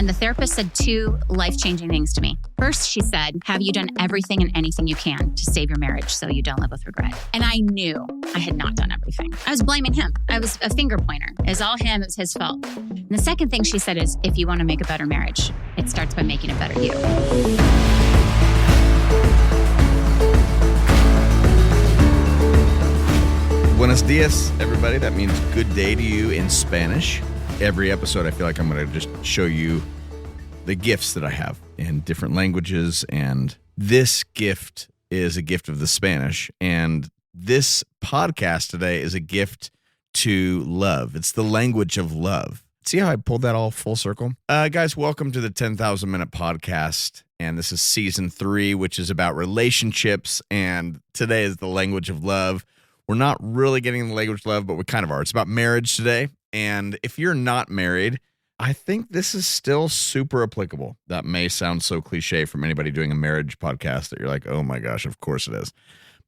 And the therapist said two life-changing things to me. First, she said, have you done everything and anything you can to save your marriage so you don't live with regret? And I knew I had not done everything. I was blaming him. I was a finger pointer. It was all him. It was his fault. And the second thing she said is, if you want to make a better marriage, it starts by making a better you. Buenos dias, everybody. That means good day to you in Spanish. Every episode, I feel like I'm going to just show you the gifts that I have in different languages. And this gift is a gift of the Spanish. And this podcast today is a gift to love. It's the language of love. See how I pulled that all full circle? Guys, welcome to the 10,000 Minute Podcast. And this is season 3, which is about relationships. And today is the language of love. We're not really getting the language of love, but we kind of are. It's about marriage today. And if you're not married, I think this is still super applicable. That may sound so cliche from anybody doing a marriage podcast that you're like, oh my gosh, of course it is.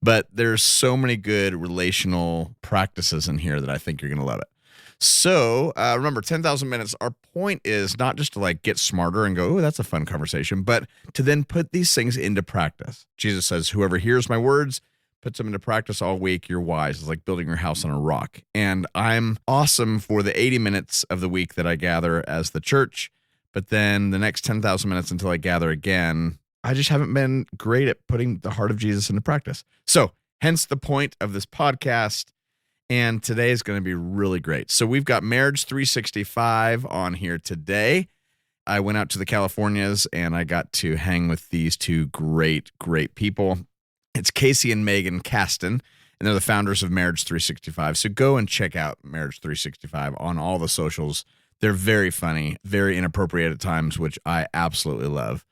But there's so many good relational practices in here that I think you're going to love it. So remember, 10,000 minutes, our point is not just to like get smarter and go, oh, that's a fun conversation, but to then put these things into practice. Jesus says, whoever hears my words, puts them into practice all week, you're wise. It's like building your house on a rock. And I'm awesome for the 80 minutes of the week that I gather as the church. But then the next 10,000 minutes until I gather again, I just haven't been great at putting the heart of Jesus into practice. So hence the point of this podcast. And today is going to be really great. So we've got MARRIAGE365 on here today. I went out to the Californias and I got to hang with these two great people. It's Casey and Megan Caston, and they're the founders of MARRIAGE365. So go and check out MARRIAGE365 on all the socials. They're very funny, very inappropriate at times, which I absolutely love.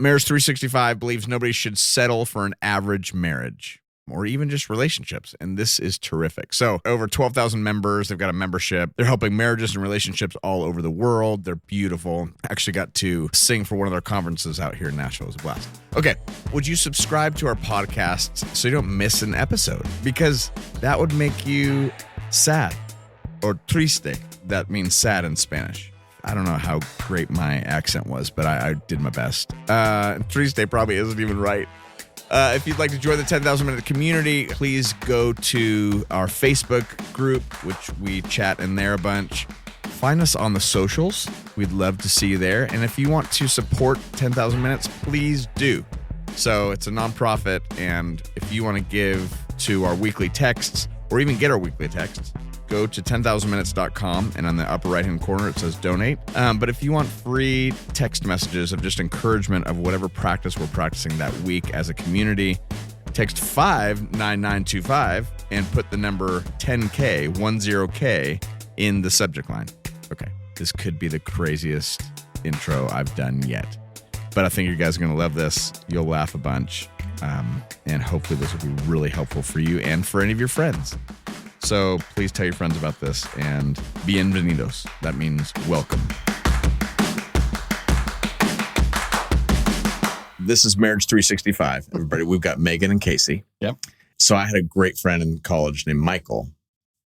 MARRIAGE365 believes nobody should settle for an average marriage or even just relationships, and this is terrific. So over 12,000 members, they've got a membership. They're helping marriages and relationships all over the world. They're beautiful. Actually got to sing for one of their conferences out here in Nashville. It was a blast. Okay, would you subscribe to our podcast so you don't miss an episode? Because that would make you sad, or triste. That means sad in Spanish. I don't know how great my accent was, but I did my best. Triste probably isn't even right. If you'd like to join the 10,000 Minute community, please go to our Facebook group, which we chat in there a bunch. Find us on the socials. We'd love to see you there. And if you want to support 10,000 Minutes, please do. So it's a nonprofit, and if you want to give to our weekly texts or even get our weekly texts, go to 10,000minutes.com, and on the upper right-hand corner, it says donate. But if you want free text messages of just encouragement of whatever practice we're practicing that week as a community, text 59925 and put the number 10K, 10K in the subject line. Okay, this could be the craziest intro I've done yet. But I think you guys are going to love this. You'll laugh a bunch. And hopefully this will be really helpful for you and for any of your friends. So please tell your friends about this, and bienvenidos. That means welcome. This is MARRIAGE365. Everybody, we've got Megan and Casey. Yep. So I had a great friend in college named Michael,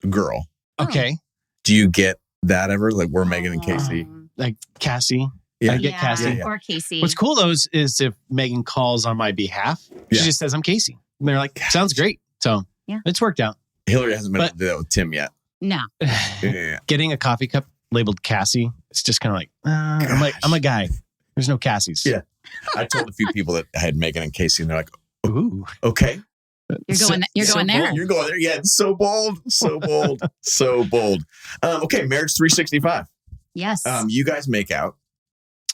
a girl. Okay. Do you get that ever? Like we're Megan and Casey? Like Cassie. Yeah. I get Cassie. Yeah. Or Casey. What's cool though is if Megan calls on my behalf, she just says, I'm Casey. And they're like, sounds great. So yeah, it's worked out. Hillary hasn't been able to do that with Tim yet. No. Yeah. Getting a coffee cup labeled Cassie, it's just kind of like, I'm a guy. There's no Cassies. Yeah. I told a few people that I had Megan and Casey, and they're like, ooh, okay. You're going there. You're going there. Yeah, it's so bold. So bold. So bold. Okay, MARRIAGE365. Yes. You guys make out.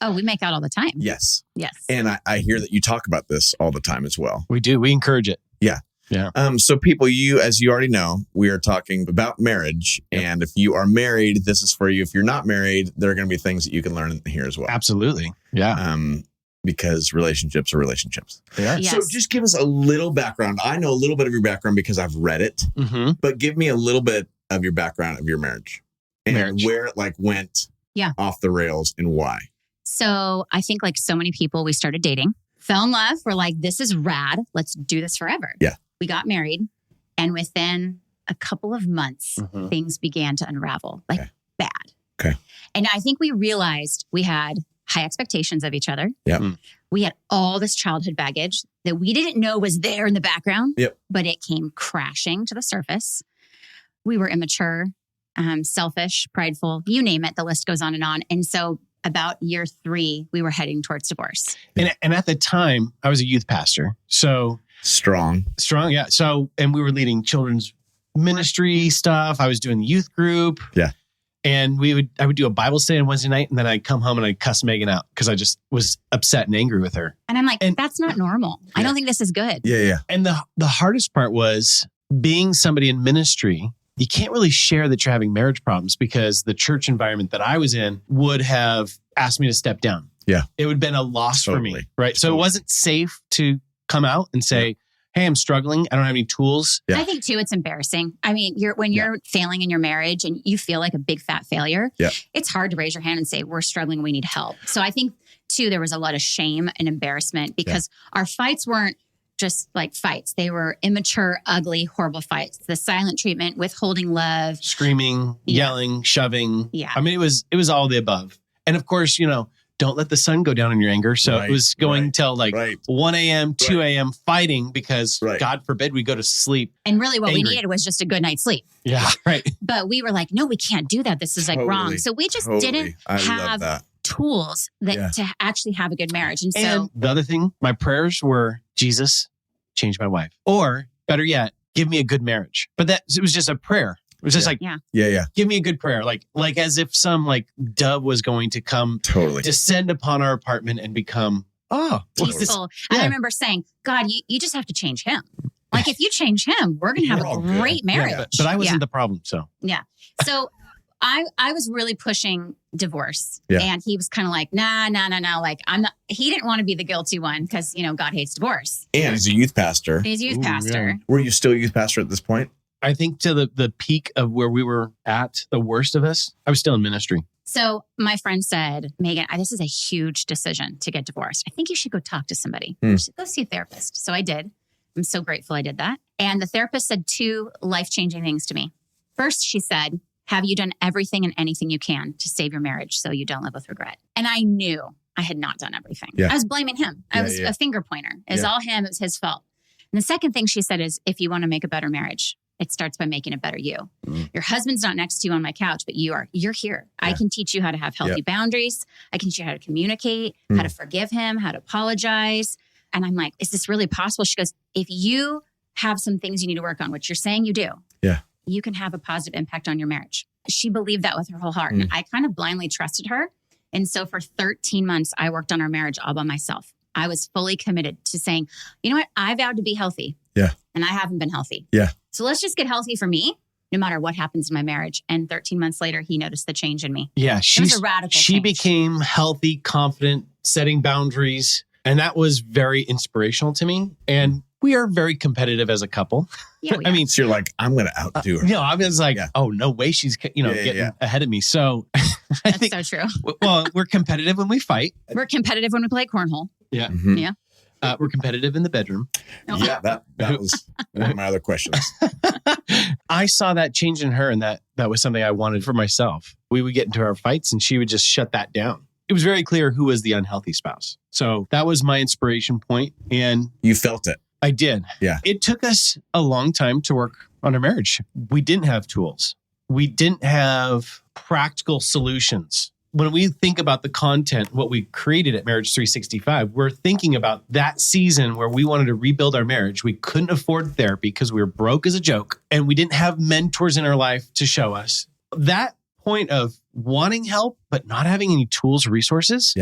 Oh, we make out all the time. Yes. Yes. And I hear that you talk about this all the time as well. We do. We encourage it. Yeah. Yeah. So people, as you already know, we are talking about marriage. Yep. And if you are married, this is for you. If you're not married, there are going to be things that you can learn here as well. Absolutely. Yeah. Because relationships are relationships. They are. Yes. So just give us a little background. I know a little bit of your background because I've read it, but give me a little bit of your background of your marriage and where it went off the rails and why. So I think like so many people, we started dating, fell in love. We're like, this is rad. Let's do this forever. Yeah. We got married, and within a couple of months, things began to unravel bad. Okay. And I think we realized we had high expectations of each other. Yep. We had all this childhood baggage that we didn't know was there in the background, but it came crashing to the surface. We were immature, selfish, prideful, you name it. The list goes on. And so about year 3, we were heading towards divorce. And at the time, I was a youth pastor. So strong. Yeah. So, and we were leading children's ministry stuff. I was doing the youth group. Yeah. And I would do a Bible study on Wednesday night, and then I'd come home and I'd cuss Megan out because I just was upset and angry with her. And I'm like, that's not normal. I don't think this is good. Yeah. And the hardest part was being somebody in ministry. You can't really share that you're having marriage problems because the church environment that I was in would have asked me to step down. Yeah. It would have been a loss for me. Right. So it wasn't safe to come out and say, hey, I'm struggling. I don't have any tools. I think too, it's embarrassing. I mean, when you're failing in your marriage and you feel like a big fat failure, it's hard to raise your hand and say, we're struggling, we need help. So I think too, there was a lot of shame and embarrassment because our fights weren't just like fights. They were immature, ugly, horrible fights. The silent treatment, withholding love. Screaming, yelling, shoving. Yeah. I mean, it was all the above. And of course, don't let the sun go down in your anger. So it was going till 1 a.m., 2 a.m. fighting because God forbid we go to sleep. And really what we needed was just a good night's sleep. Yeah, right. But we were like, no, we can't do that. This is wrong. So we just didn't have tools to actually have a good marriage. And so the other thing, my prayers were, Jesus, change my wife. Or better yet, give me a good marriage. But it was just a prayer. It was just give me a good prayer. Like as if some dove was going to come descend upon our apartment and become, peaceful. And I remember saying, God, you just have to change him. Like if you change him, we're going to have a great marriage. Yeah, but I wasn't the problem. So, So I was really pushing divorce and he was kind of like, nah. Like he didn't want to be the guilty one because, God hates divorce. And he's a youth pastor. He's a youth pastor. Yeah. Were you still a youth pastor at this point? I think to the peak of where we were at, the worst of us, I was still in ministry. So my friend said, Megan, this is a huge decision to get divorced. I think you should go talk to somebody. You should go see a therapist. So I did. I'm so grateful I did that. And the therapist said 2 life-changing things to me. First, she said, have you done everything and anything you can to save your marriage so you don't live with regret? And I knew I had not done everything. I was blaming him. I was a finger pointer. It was all him. It was his fault. And the second thing she said is, if you want to make a better marriage, it starts by making a better you. Your husband's not next to you on my couch, but you are. You're here. I can teach you how to have healthy boundaries. I can teach you how to communicate, how to forgive him, how to apologize. And I'm like, is this really possible? She goes, if you have some things you need to work on, which you're saying you do, you can have a positive impact on your marriage. She believed that with her whole heart. And I kind of blindly trusted her. And so for 13 months, I worked on our marriage all by myself. I was fully committed to saying, you know what? I vowed to be healthy. Yeah. And I haven't been healthy. Yeah. So let's just get healthy for me, no matter what happens in my marriage. And 13 months later, he noticed the change in me. Yeah. It was a radical change. She became healthy, confident, setting boundaries. And that was very inspirational to me. And we are very competitive as a couple. Yeah, I mean, so you're like, I'm going to outdo her. I was like, oh, no way she's, getting ahead of me. So I think so true. Well, we're competitive when we fight. We're competitive when we play cornhole. Yeah. Mm-hmm. Yeah. We're competitive in the bedroom. Yeah, that was one of my other questions. I saw that change in her, and that was something I wanted for myself. We would get into our fights, and she would just shut that down. It was very clear who was the unhealthy spouse. So that was my inspiration point, and you felt it. I did. Yeah. It took us a long time to work on our marriage. We didn't have tools. We didn't have practical solutions. When we think about the content, what we created at MARRIAGE365, we're thinking about that season where we wanted to rebuild our marriage. We couldn't afford therapy because we were broke as a joke, and we didn't have mentors in our life to show us. That point of wanting help, but not having any tools, resources,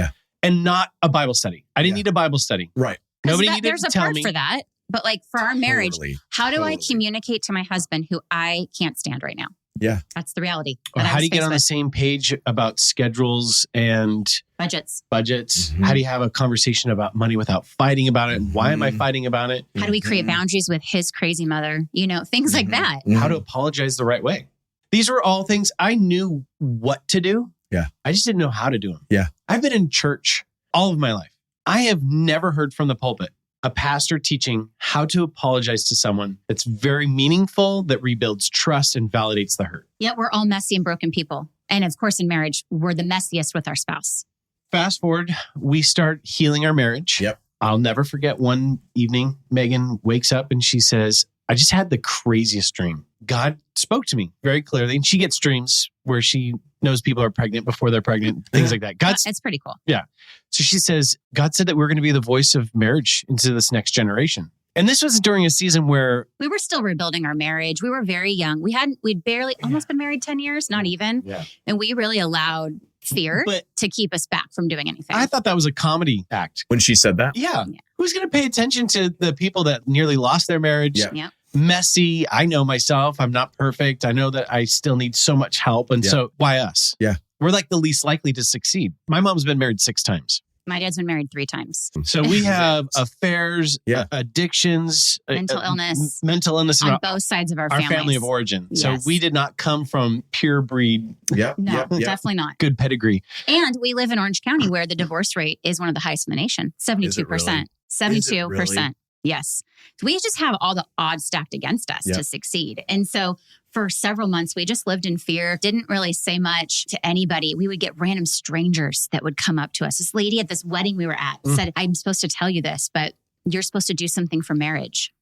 and not a Bible study. I didn't need a Bible study. Right. Nobody needed to tell me. There's a part for that. But like for our marriage, how do I communicate to my husband who I can't stand right now? Yeah. That's the reality. Or how do you get on the same page about schedules and budgets? Mm-hmm. How do you have a conversation about money without fighting about it? Why am I fighting about it? How do we create boundaries with his crazy mother? Things like that. How to apologize the right way. These were all things I knew what to do. Yeah. I just didn't know how to do them. Yeah. I've been in church all of my life. I have never heard from the pulpit a pastor teaching how to apologize to someone that's very meaningful, that rebuilds trust and validates the hurt. Yet we're all messy and broken people. And of course, in marriage, we're the messiest with our spouse. Fast forward, we start healing our marriage. Yep. I'll never forget one evening, Megan wakes up and she says, I just had the craziest dream. God spoke to me very clearly. And she gets dreams where she knows people are pregnant before they're pregnant, things like that. It's pretty cool. Yeah. So she says, God said that we're going to be the voice of marriage into this next generation. And this was during a season where we were still rebuilding our marriage. We were very young. We'd barely almost been married 10 years, not even. Yeah. And we really allowed fear to keep us back from doing anything. I thought that was a comedy act. When she said that? Yeah. Who's going to pay attention to the people that nearly lost their marriage? Yeah. Messy. I know myself. I'm not perfect. I know that I still need so much help. And so why us? Yeah. We're like the least likely to succeed. My mom's been married 6 times. My dad's been married 3 times. So we have affairs, addictions, mental illness on both sides of our family of origin. Yes. So we did not come from pure breed. No, definitely not. Good pedigree. And we live in Orange County where the divorce rate is one of the highest in the nation. 72%. 72%. Yes. So we just have all the odds stacked against us to succeed. And so for several months, we just lived in fear, didn't really say much to anybody. We would get random strangers that would come up to us. This lady at this wedding we were at said, I'm supposed to tell you this, but you're supposed to do something for marriage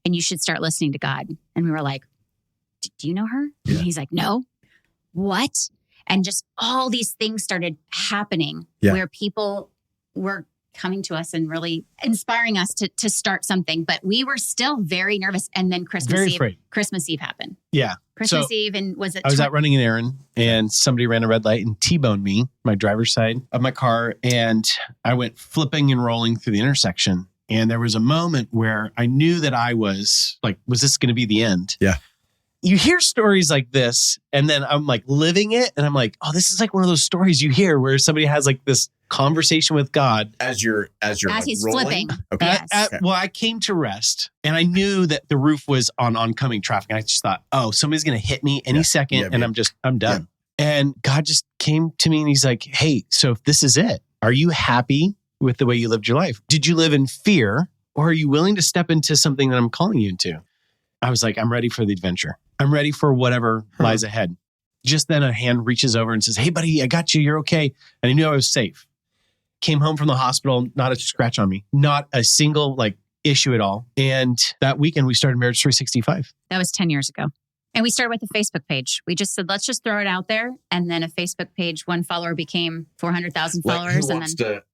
and you should start listening to God. And we were like, do you know her? And he's like, no. What? And just all these things started happening where people were coming to us and really inspiring us to start something. But we were still very nervous. And then Christmas Eve happened. Yeah. Christmas Eve. And I was out running an errand and somebody ran a red light and T-boned me, my driver's side of my car. And I went flipping and rolling through the intersection. And there was a moment where I knew that I was like, was this going to be the end? Yeah. You hear stories like this and then I'm like living it. And I'm like, oh, this is like one of those stories you hear where somebody has like this conversation with God as he's rolling? Flipping. Okay. Well, I came to rest and I knew that the roof was on oncoming traffic. And I just thought, oh, somebody's going to hit me any second and I'm done. Yeah. And God just came to me and he's like, hey, so if this is it, are you happy with the way you lived your life? Did you live in fear or are you willing to step into something that I'm calling you into? I was like, I'm ready for the adventure. I'm ready for whatever lies ahead. Just then a hand reaches over and says, hey, buddy, I got you. You're okay. And I knew I was safe. Came home from the hospital, not a scratch on me, not a single issue at all. And that weekend we started MARRIAGE365. That was 10 years ago. And we started with a Facebook page. We just said, let's just throw it out there. And then a Facebook page, one follower became 400,000 followers.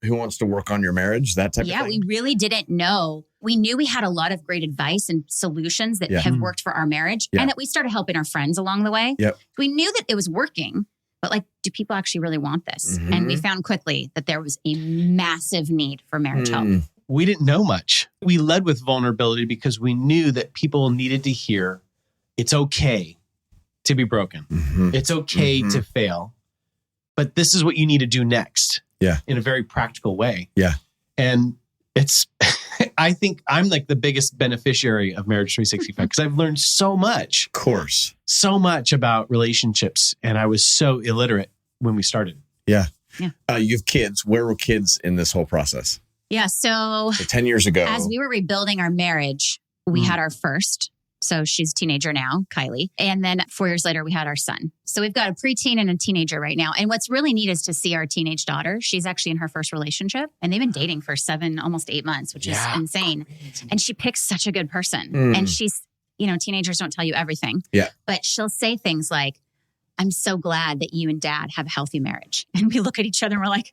Who wants to work on your marriage? That type of thing? Yeah, we really didn't know. We knew we had a lot of great advice and solutions that have worked for our marriage and that we started helping our friends along the way. Yep. We knew that it was working, but do people actually really want this? Mm-hmm. And we found quickly that there was a massive need for marriage help. We didn't know much. We led with vulnerability because we knew that people needed to hear it's okay to be broken. Mm-hmm. It's okay to fail. But this is what you need to do next. Yeah. In a very practical way. Yeah. And it's, I think I'm like the biggest beneficiary of MARRIAGE365 because I've learned so much. Of course. So much about relationships. And I was so illiterate when we started. Yeah. You have kids. Where were kids in this whole process? Yeah. So 10 years ago. As we were rebuilding our marriage, we had our first. So she's a teenager now, Kylie. And then 4 years later, we had our son. So we've got a preteen and a teenager right now. And what's really neat is to see our teenage daughter. She's actually in her first relationship and they've been dating for 7, almost 8 months, which is insane. Amazing. And she picks such a good person. And she's, teenagers don't tell you everything. Yeah. But she'll say things like, I'm so glad that you and dad have a healthy marriage. And we look at each other and we're like,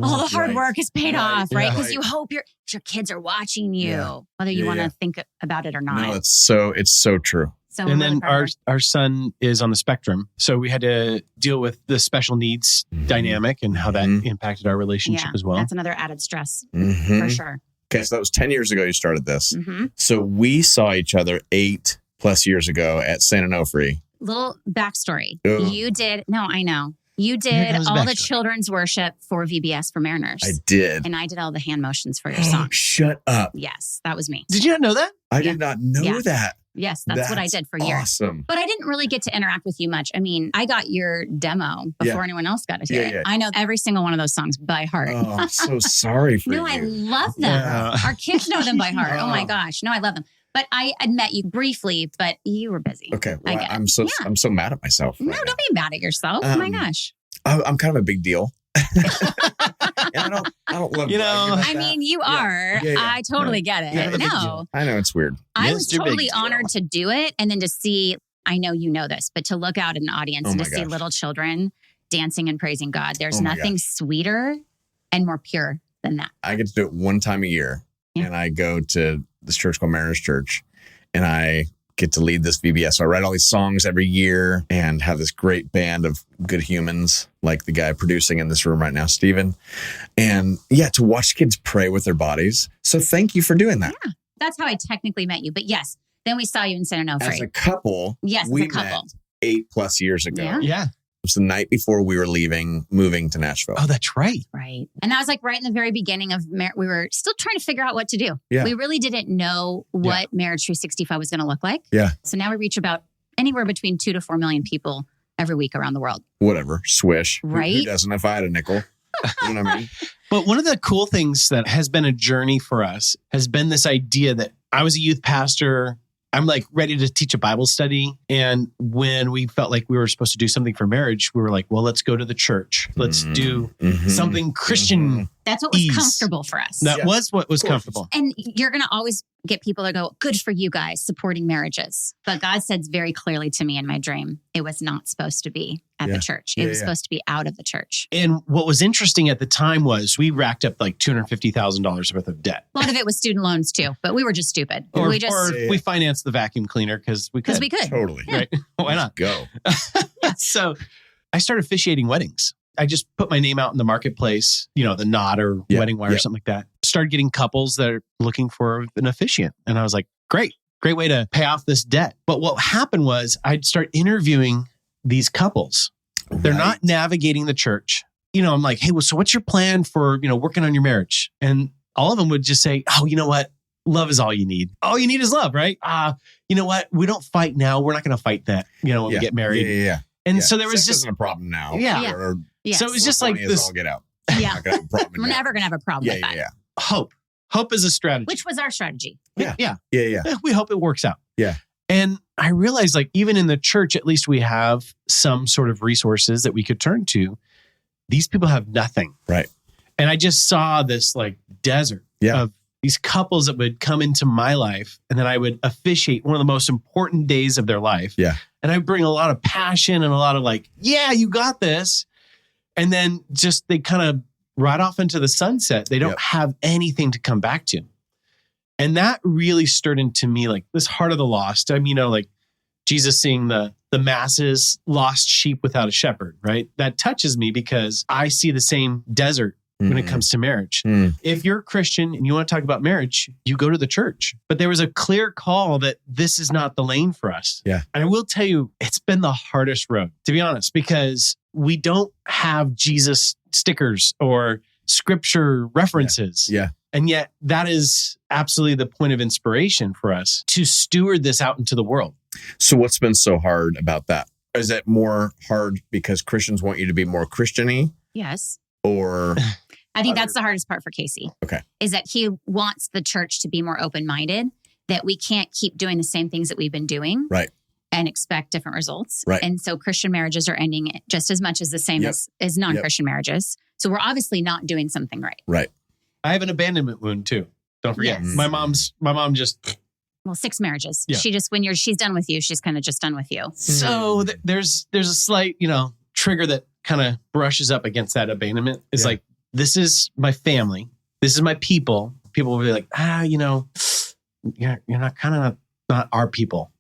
all the hard work is paid off, right? Because you hope your kids are watching you, whether you want to think about it or not. No, it's so true. So and then our son is on the spectrum. So we had to deal with the special needs dynamic and how that impacted our relationship as well. That's another added stress for sure. Okay, so that was 10 years ago you started this. So we saw each other 8+ years ago at San Onofre. Little backstory. You did all the children's worship for VBS for Mariners. I did. And I did all the hand motions for your song. Shut up. Yes, that was me. Did you not know that? I did not know that. Yes, that's what I did for years. Awesome. But I didn't really get to interact with you much. I mean, I got your demo before anyone else got to hear it. I know every single one of those songs by heart. Oh, I'm so sorry for you. No, I love them. Our kids know them by heart. Oh my gosh. No, I love them. But I had met you briefly, but you were busy. Okay. I Well, get it. I'm so mad at myself. No, right don't be mad at yourself. Oh my gosh. I'm kind of a big deal. And I don't love You know, bragging about I that. mean, you are. Yeah. I totally get it. Yeah, No, I know it's weird. I was Mr. Big totally Deal. honored to do it. And then to see, I know you know this, but to look out in an audience Oh and my to see gosh. little children dancing and praising God, there's Oh my nothing sweeter and more pure than that. I get to do it one time a year, Yeah. and I go to this church called Marriage Church, and I get to lead this VBS. So I write all these songs every year and have this great band of good humans, like the guy producing in this room right now, Steven. And yeah, to watch kids pray with their bodies. So thank you for doing that. Yeah, that's how I technically met you. But yes, then we saw you in San As Onofre. a couple, Yes, as we a couple. met 8+ years ago. Yeah. Yeah. It was the night before we were moving to Nashville. Oh, that's right. Right. And that was like right in the very beginning of we were still trying to figure out what to do. Yeah. We really didn't know what Marriage 365 was going to look like. Yeah. So now we reach about anywhere between 2 to 4 million people every week around the world. Whatever. Swish. Who Right? doesn't if I had a nickel? You know what I mean? But one of the cool things that has been a journey for us has been this idea that I was a youth pastor. I'm like ready to teach a Bible study. And when we felt like we were supposed to do something for marriage, we were like, well, let's go to the church. Let's do Mhm. something Christian. That's what was Ease. comfortable for us. That Yeah. was what was Of course. comfortable. And you're going to always get people that go, good for you guys supporting marriages. But God said very clearly to me in my dream, it was not supposed to be at Yeah. the church. It Yeah, was yeah. supposed to be out of the church. And what was interesting at the time was we racked up like $250,000 worth of debt. A lot of it was student loans too, but we were just stupid. Or we just, Yeah. we financed the vacuum cleaner because we could. Totally. Right? Why not? Go. So I started officiating weddings. I just put my name out in the marketplace, the knot or Yeah, wedding wire or something like that. Started getting couples that are looking for an officiant. And I was like, great way to pay off this debt. But what happened was I'd start interviewing these couples. They're Right. not navigating the church. I'm like, hey, well, so what's your plan for, working on your marriage? And all of them would just say, oh, you know what? Love is all you need. All you need is love, right? You know what? We don't fight now. We're not going to fight that, when we get married. Yeah. And Yeah. so there was Sex just, isn't a problem now. Yeah. Yeah. Or yes. so it was just like funny as this all get out. Yeah. Not gonna have a problem We're now. never going to have a problem Yeah, with that. yeah, hope. Hope is a strategy. Which was our strategy. yeah. yeah. We hope it works out. Yeah. And I realized like even in the church, at least we have some sort of resources that we could turn to. These people have nothing. Right. And I just saw this like desert Yeah. of these couples that would come into my life and then I would officiate one of the most important days of their life. Yeah. And I bring a lot of passion and a lot of like, yeah, you got this. And then just they kind of ride off into the sunset. They don't Yep. have anything to come back to. And that really stirred into me like this heart of the lost. I mean, like Jesus seeing the masses, lost sheep without a shepherd, right? That touches me because I see the same desert when it Mhm. comes to marriage. Mm. If you're a Christian and you want to talk about marriage, you go to the church. But there was a clear call that this is not the lane for us. Yeah. And I will tell you, it's been the hardest road, to be honest, because we don't have Jesus stickers or scripture references. Yeah. And yet that is absolutely the point of inspiration for us to steward this out into the world. So what's been so hard about that? Is it more hard because Christians want you to be more Christian-y, Yes. or I think that's the hardest part for Casey. Okay. Is that he wants the church to be more open-minded, that we can't keep doing the same things that we've been doing. Right. And expect different results. Right. And so Christian marriages are ending just as much as the same Yep. as non-Christian marriages. So we're obviously not doing something right. right? I have an abandonment wound too. Don't forget. Yes. My mom just, Well, 6 marriages. Yeah. She just, she's done with you, she's kind of just done with you. so there's a slight, trigger that kind of brushes up against that abandonment. It's Yeah. like, this is my family. This is my people. People will be like, you're not our people.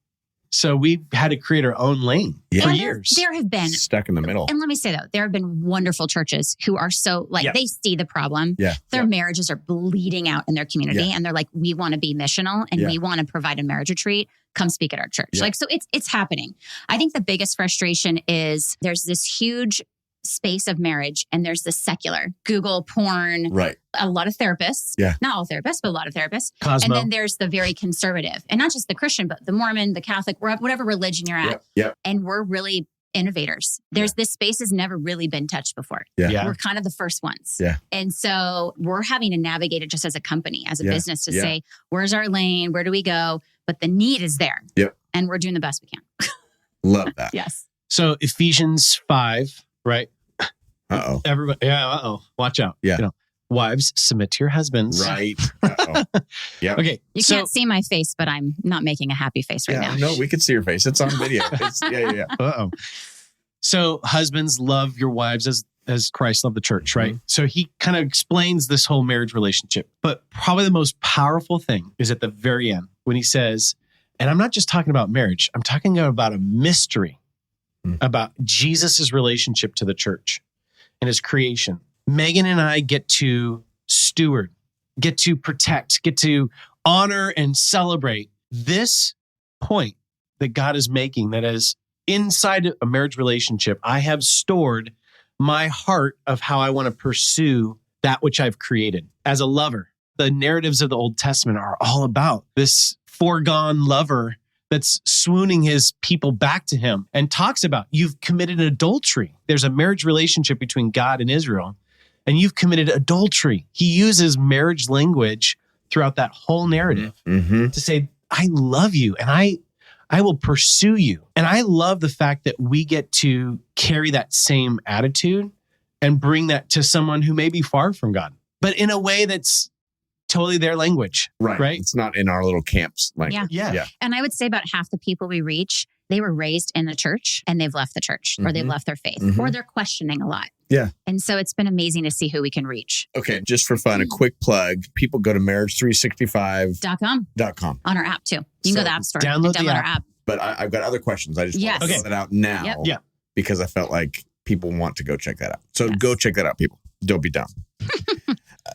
So we had to create our own lane Yeah. for And years. there have been, Stuck in the middle. and let me say though, there have been wonderful churches who are so Yeah. they see the problem. Yeah. Their Yeah. marriages are bleeding out in their community Yeah. and they're like, we want to be missional and Yeah. we want to provide a marriage retreat. Come speak at our church. Yeah. Like, so it's happening. I think the biggest frustration is there's this huge space of marriage and there's the secular Google porn, Right. a lot of therapists, Yeah. not all therapists, but a lot of therapists. Cosmo. And then there's the very conservative and not just the Christian, but the Mormon, the Catholic, whatever religion you're at. Yep. And we're really innovators. This space has never really been touched before. Yeah. We're kind of the first ones. Yeah. And so we're having to navigate it just as a company, as a business to Yeah. say, where's our lane? Where do we go? But the need is there. Yep. And we're doing the best we can. Love that. Yes. So Ephesians 5, right? Uh-oh. Everybody, watch out. Yeah. Wives, submit to your husbands. Right. Uh-oh. Yeah. Okay. You so, can't see my face, but I'm not making a happy face right now. No, we can see your face. It's on video. Yeah. Uh-oh. So husbands, love your wives as Christ loved the church, right? Mm-hmm. So he kind of explains this whole marriage relationship. But probably the most powerful thing is at the very end when he says, and I'm not just talking about marriage, I'm talking about a mystery about Jesus's relationship to the church and his creation. Megan and I get to steward, get to protect, get to honor and celebrate this point that God is making, that is inside a marriage relationship, I have stored my heart of how I want to pursue that which I've created as a lover. The narratives of the Old Testament are all about this foregone lover that's swooning his people back to him and talks about you've committed adultery. There's a marriage relationship between God and Israel, and you've committed adultery. He uses marriage language throughout that whole narrative to say, I love you and I will pursue you. And I love the fact that we get to carry that same attitude and bring that to someone who may be far from God, but in a way that's totally their language. Right. It's not in our little camps language. Yeah. And I would say about half the people we reach, they were raised in the church and they've left the church or they've left their faith or they're questioning a lot. Yeah. And so it's been amazing to see who we can reach. Okay. Just for fun, a quick plug. People go to marriage365.com On our app too. You can go to the App Store and download the download our app. app. But I've got other questions. I just want to Yes. throw that out now because I felt like people want to go check that out. So go check that out, people. Don't be dumb.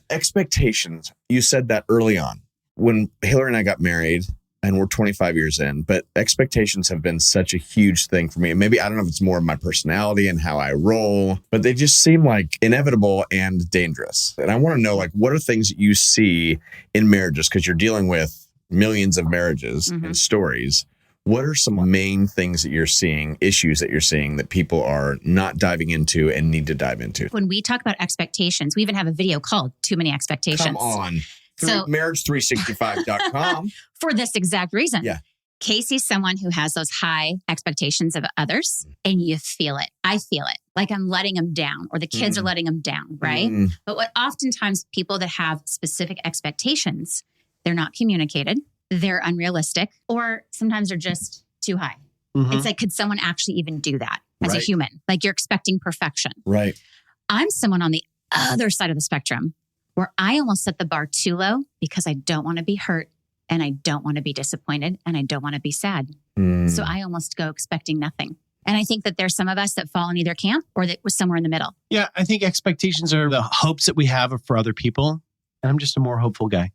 Expectations. You said that early on when Hillary and I got married and we're 25 years in, but expectations have been such a huge thing for me. And maybe, I don't know if it's more of my personality and how I roll, but they just seem like inevitable and dangerous. And I want to know, like, what are things that you see in marriages? Because you're dealing with millions of marriages and stories. What are some main things that you're seeing, issues that you're seeing that people are not diving into and need to dive into? When we talk about expectations, we even have a video called Too Many Expectations. Come on. So marriage365.com. For this exact reason. Yeah. Casey's someone who has those high expectations of others and you feel it. I feel it. Like I'm letting them down or the kids are letting them down, right? But what oftentimes people that have specific expectations, they're not communicated. They're unrealistic, or sometimes they're just too high. It's like, could someone actually even do that as a human? Like you're expecting perfection. Right. I'm someone on the other side of the spectrum where I almost set the bar too low because I don't want to be hurt and I don't want to be disappointed and I don't want to be sad. So I almost go expecting nothing. And I think that there's some of us that fall in either camp or that was somewhere in the middle. Yeah. I think expectations are the hopes that we have for other people. And I'm just a more hopeful guy.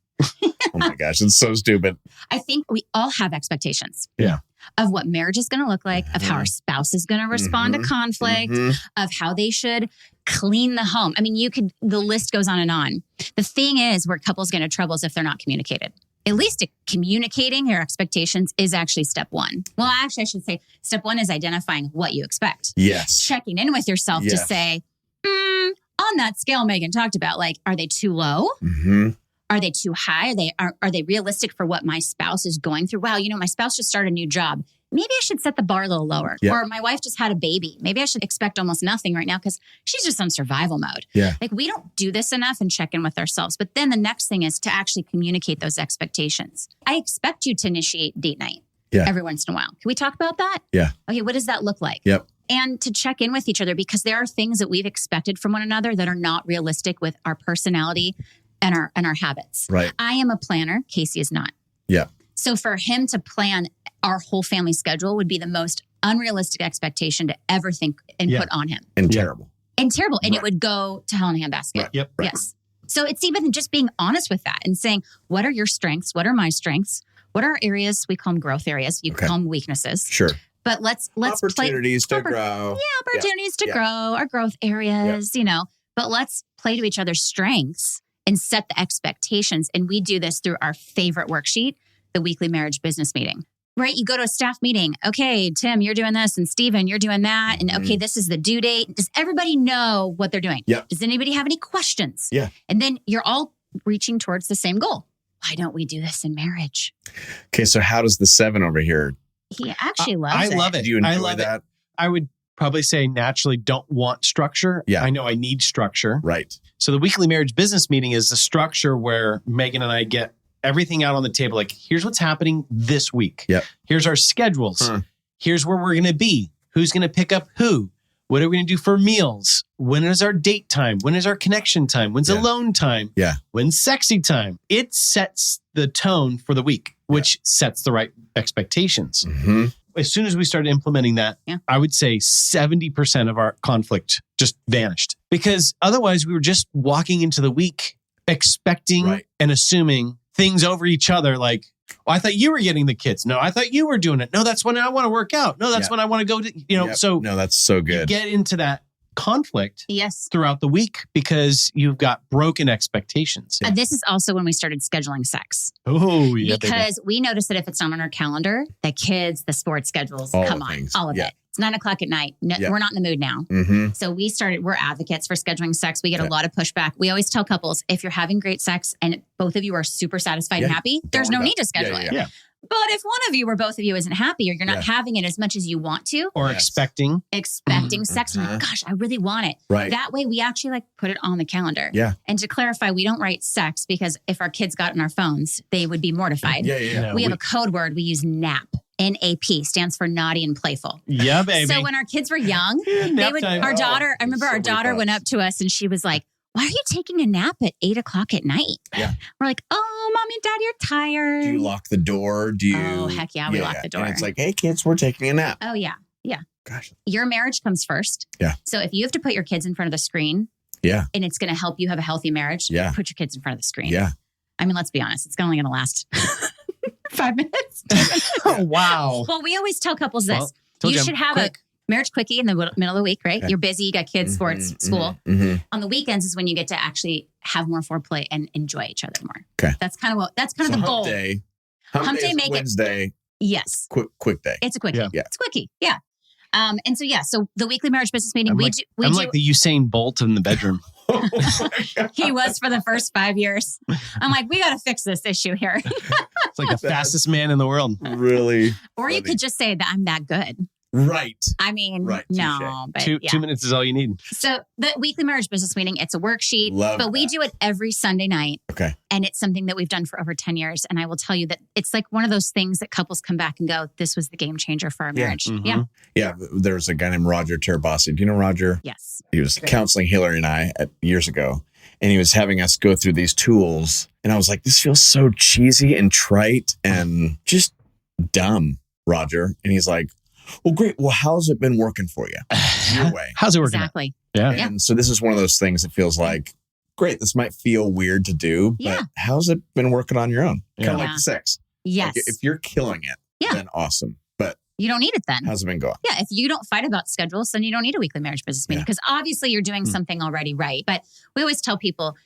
Oh my gosh, it's so stupid. I think we all have expectations. Yeah. Of what marriage is going to look like, of how our spouse is going to respond to conflict, of how they should clean the home. I mean, the list goes on and on. The thing is where couples get into trouble is if they're not communicated. At least communicating your expectations is actually step one. Well, actually, I should say step one is identifying what you expect. Yes. Checking in with yourself to say, on that scale Megan talked about, like, are they too low? Are they too high? Are they realistic for what my spouse is going through? Wow, my spouse just started a new job. Maybe I should set the bar a little lower. Yeah. Or my wife just had a baby. Maybe I should expect almost nothing right now because she's just on survival mode. Yeah. Like we don't do this enough and check in with ourselves. But then the next thing is to actually communicate those expectations. I expect you to initiate date night every once in a while. Can we talk about that? Yeah. Okay, what does that look like? Yep. And to check in with each other because there are things that we've expected from one another that are not realistic with our personality and our habits. Right. I am a planner. Casey is not. Yeah. So for him to plan our whole family schedule would be the most unrealistic expectation to ever think and put on him. And terrible. And terrible. And it would go to hell in a handbasket. Right. Yep. Right. Yes. So it's even just being honest with that and saying, what are your strengths? What are my strengths? What are our areas? We call them growth areas. You call them weaknesses. Sure. But let's opportunities play, to grow. Yeah, opportunities to grow, our growth areas, But let's play to each other's strengths and set the expectations. And we do this through our favorite worksheet, the weekly marriage business meeting. right? You go to a staff meeting. Okay, Tim, you're doing this, and Steven, you're doing that. And okay, this is the due date. Does everybody know what they're doing? Yeah. Does anybody have any questions? Yeah. And then you're all reaching towards the same goal. Why don't we do this in marriage? Okay, so how does the 7 over here? He actually loves it. I love it. Do you enjoy I love that? it. I would probably say naturally don't want structure. Yeah. I know I need structure. Right. So the weekly marriage business meeting is the structure where Megan and I get everything out on the table. Like, here's what's happening this week. Yep. Here's our schedules. Here's where we're going to be. Who's going to pick up who? What are we going to do for meals? When is our date time? When is our connection time? When's alone time? Yeah. When's sexy time? It sets the tone for the week, which sets the right expectations. Mm-hmm. As soon as we started implementing that, I would say 70% of our conflict just vanished, because otherwise we were just walking into the week expecting and assuming things over each other. Like, oh, I thought you were getting the kids. No, I thought you were doing it. No, that's when I want to work out. No, that's when I want to go to, so no, that's so good. You get into that conflict Yes. throughout the week because you've got broken expectations. This is also when we started scheduling sex. Oh, yeah. Because we noticed that if it's not on our calendar, the kids, the sports schedules, All come the on, things. all of Yeah. it. It's 9:00 at night. No, Yeah. we're not in the mood now. Mm-hmm. So we're advocates for scheduling sex. We get a lot of pushback. We always tell couples, if you're having great sex and both of you are super satisfied and happy, there's no need to schedule it. Yeah. But if one of you or both of you isn't happy or you're not having it as much as you want to, Or expecting sex, and like, gosh, I really want it. Right. That way we actually put it on the calendar. Yeah. And to clarify, we don't write sex because if our kids got it on our phones, they would be mortified. No, We have a code word. We use NAP. NAP stands for naughty and playful. Yeah, baby. So when our kids were young, nap I time. remember our daughter went up to us and she was like, why are you taking a nap at 8:00 at night? Yeah. We're like, oh, mommy and daddy are tired. Do you lock the door? Do you? Oh, heck yeah, we lock the door. And it's like, hey, kids, we're taking a nap. Oh, yeah. Yeah. Gosh. Your marriage comes first. Yeah. So if you have to put your kids in front of the screen Yeah. and it's going to help you have a healthy marriage, Yeah. put your kids in front of the screen. Yeah. I mean, let's be honest. It's only going to last 5 minutes. Oh, wow. Well, we always tell couples this. Well, told You you I'm should have quick. a marriage quickie in the middle of the week, right? Okay. You're busy, you got kids, sports, school. Mm-hmm. On the weekends is when you get to actually have more foreplay and enjoy each other more. Okay. That's kind of the Hump goal. day. Hump day, is make it- Wednesday. Yes. Quick day. It's a quickie. Yeah. It's a quickie. Yeah. So the weekly marriage business meeting, I'm we like the Usain Bolt in the bedroom. he was for the first 5 years. I'm like, we got to fix this issue here. It's like the fastest man in the world. Really? Or you could just say that I'm that good. Right. I mean, Right, no, but Two yeah. minutes is all you need. So the weekly marriage business meeting, it's a worksheet, but we do it every Sunday night. Okay. And it's something that we've done for over 10 years. And I will tell you that it's like one of those things that couples come back and go, this was the game changer for our marriage. Mhm. Yeah. Yeah. There's a guy named Roger Terabasi. Do you know Roger? Yes. He was counseling Hillary and I years ago. And he was having us go through these tools. And I was like, this feels so cheesy and trite and just dumb, Roger. And he's like, well, great. Well, how's it been working for you? Your way. How's it working? Exactly. Yeah. And so this is one of those things that feels like, great, this might feel weird to do, but Yeah. how's it been working on your own? Kind of Yeah. like the sex. Yes. Like, if you're killing it, Yeah. then awesome. But You don't need it then. how's it been going? Yeah, if you don't fight about schedules, then you don't need a weekly marriage business meeting Yeah. because obviously you're doing something already right. But we always tell people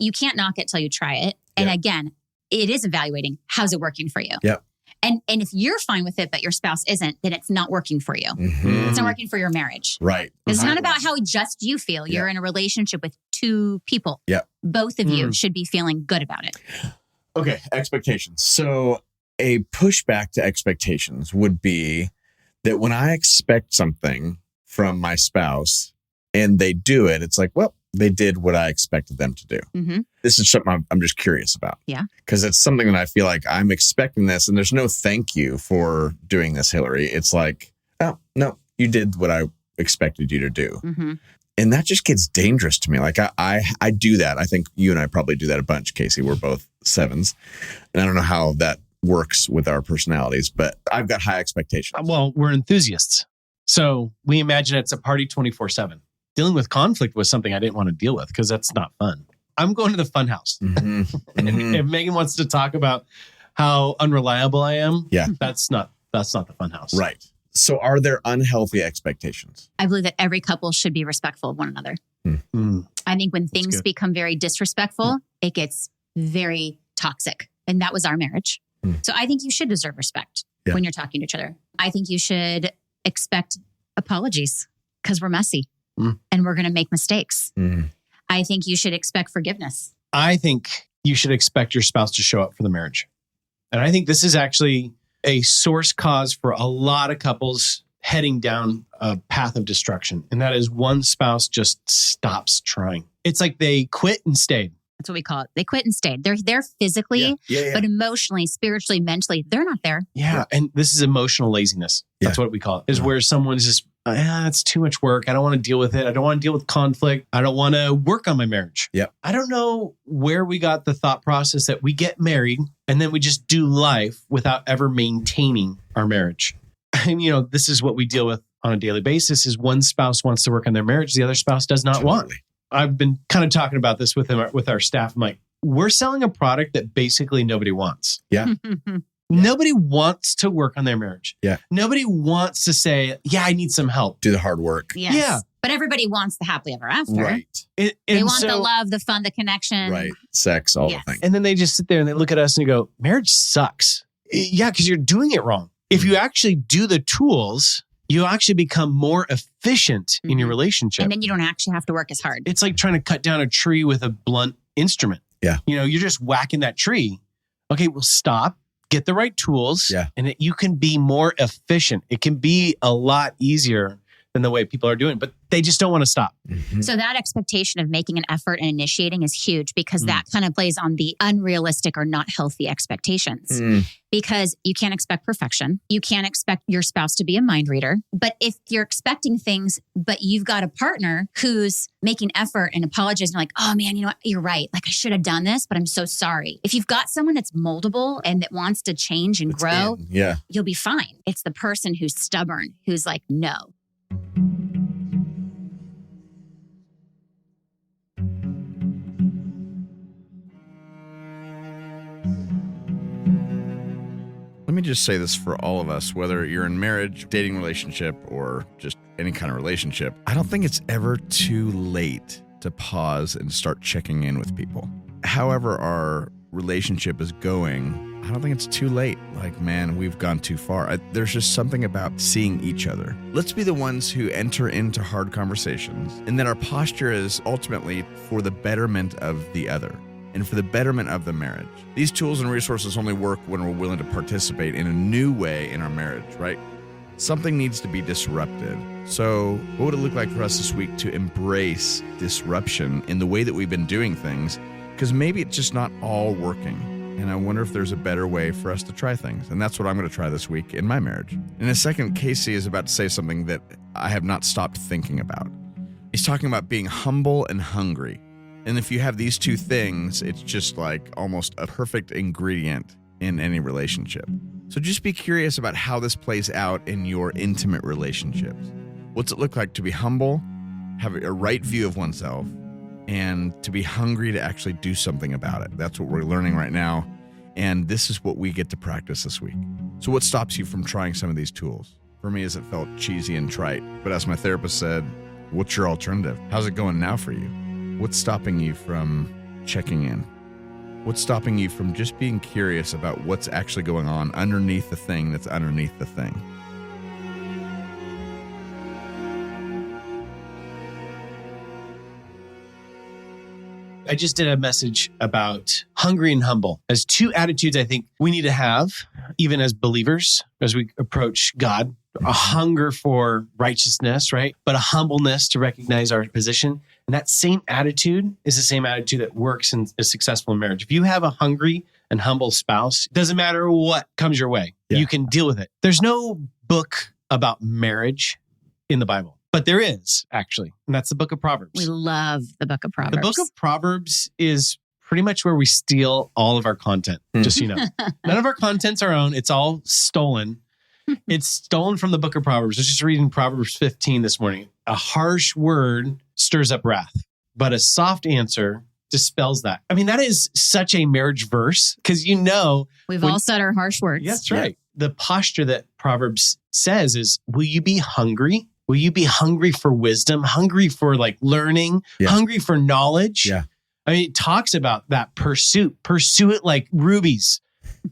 you can't knock it till you try it. And Yeah. again, it is evaluating how's it working for you. Yep. And if you're fine with it, but your spouse isn't, then it's not working for you. Mhm. It's not working for your marriage. Right. It's not about how just you feel. You're in a relationship with two people. Yep. Both of you should be feeling good about it. Okay, expectations. So a pushback to expectations would be that when I expect something from my spouse and they do it, it's like, well, they did what I expected them to do. Mm-hmm. This is something I'm just curious about. Yeah. Because it's something that I feel like I'm expecting this and there's no thank you for doing this, Hillary. It's like, oh, no, you did what I expected you to do. Mm-hmm. And that just gets dangerous to me. Like I do that. I think you and I probably do that a bunch, Casey. We're both 7s. And I don't know how that works with our personalities, but I've got high expectations. Well, we're enthusiasts. So we imagine it's a party 24/7. Dealing with conflict was something I didn't want to deal with because that's not fun. I'm going to the fun house. Mhm. Mhm. If Megan wants to talk about how unreliable I am, Yeah. that's not the fun house. Right. So are there unhealthy expectations? I believe that every couple should be respectful of one another. Mm. I think when things good. become very disrespectful, it gets very toxic. And that was our marriage. So I think you should deserve respect Yeah. when you're talking to each other. I think you should expect apologies because we're messy and we're going to make mistakes. I think you should expect forgiveness. I think you should expect your spouse to show up for the marriage. And I think this is actually a source cause for a lot of couples heading down a path of destruction. And that is one spouse just stops trying. It's like they quit and stayed. That's what we call it. They quit and stayed. They're there physically, but emotionally, spiritually, mentally, they're not there. Yeah. And this is emotional laziness. That's what we call it, is where someone's just, it's too much work. I don't want to deal with it. I don't want to deal with conflict. I don't want to work on my marriage. Yep. I don't know where we got the thought process that we get married and then we just do life without ever maintaining our marriage. And, this is what we deal with on a daily basis is one spouse wants to work on their marriage. The other spouse does not want. I've been kind of talking about this with our staff. I'm like, we're selling a product that basically nobody wants. Yeah. Nobody wants to work on their marriage. Yeah. Nobody wants to say, I need some help. Do the hard work. Yes. Yeah. But everybody wants the happily ever after. Right. They want the love, the fun, the connection. Right. Sex, all the things. And then they just sit there and they look at us and they go, marriage sucks. Yeah, because you're doing it wrong. If you actually do the tools, you actually become more efficient in your relationship. And then you don't actually have to work as hard. It's like trying to cut down a tree with a blunt instrument. Yeah. You're just whacking that tree. Okay, well, stop, get the right tools, and you can be more efficient. It can be a lot easier than the way people are doing, but they just don't want to stop. So that expectation of making an effort and initiating is huge because that kind of plays on the unrealistic or not healthy expectations. Because you can't expect perfection. You can't expect your spouse to be a mind reader. But if you're expecting things, but you've got a partner who's making effort and apologizing, like, oh man, you know what? You're right. Like I should have done this, but I'm so sorry. If you've got someone that's moldable and that wants to change and grow, you'll be fine. It's the person who's stubborn, who's like, no. Let me just say this for all of us, whether you're in marriage, dating relationship, or just any kind of relationship. I don't think it's ever too late to pause and start checking in with people. However our relationship is going, I don't think it's too late. Like, man, we've gone too far. There's just something about seeing each other. Let's be the ones who enter into hard conversations, and then our posture is ultimately for the betterment of the other and for the betterment of the marriage. These tools and resources only work when we're willing to participate in a new way in our marriage, right? Something needs to be disrupted. So what would it look like for us this week to embrace disruption in the way that we've been doing things? Because maybe it's just not all working. And I wonder if there's a better way for us to try things. And that's what I'm going to try this week in my marriage. In a second, Casey is about to say something that I have not stopped thinking about. He's talking about being humble and hungry. And if you have these two things, it's just like almost a perfect ingredient in any relationship. So just be curious about how this plays out in your intimate relationships. What's it look like to be humble, have a right view of oneself, and to be hungry to actually do something about it? That's what we're learning right now. And this is what we get to practice this week. So what stops you from trying some of these tools? For me, it felt cheesy and trite. But as my therapist said, what's your alternative? How's it going now for you? What's stopping you from checking in? What's stopping you from just being curious about what's actually going on underneath the thing that's underneath the thing? I just did a message about hungry and humble as two attitudes I think we need to have, even as believers, as we approach God. A hunger for righteousness, right? But a humbleness to recognize our position. And that same attitude is the same attitude that works and is successful in marriage. If you have a hungry and humble spouse, it doesn't matter what comes your way. You can deal with it. There's no book about marriage in the Bible, but there is actually. And that's the book of Proverbs. We love the book of Proverbs. The book of Proverbs is pretty much where we steal all of our content, just so you know. None of our content's our own. It's all stolen. It's stolen from the book of Proverbs. I was just reading Proverbs 15 this morning. A harsh word stirs up wrath, but a soft answer dispels that. I mean, that is such a marriage verse because we've all said our harsh words. That's right. The posture that Proverbs says is, will you be hungry? Will you be hungry for wisdom, hungry for like learning, hungry for knowledge? Yeah. I mean, it talks about that pursuit. Pursue it like rubies.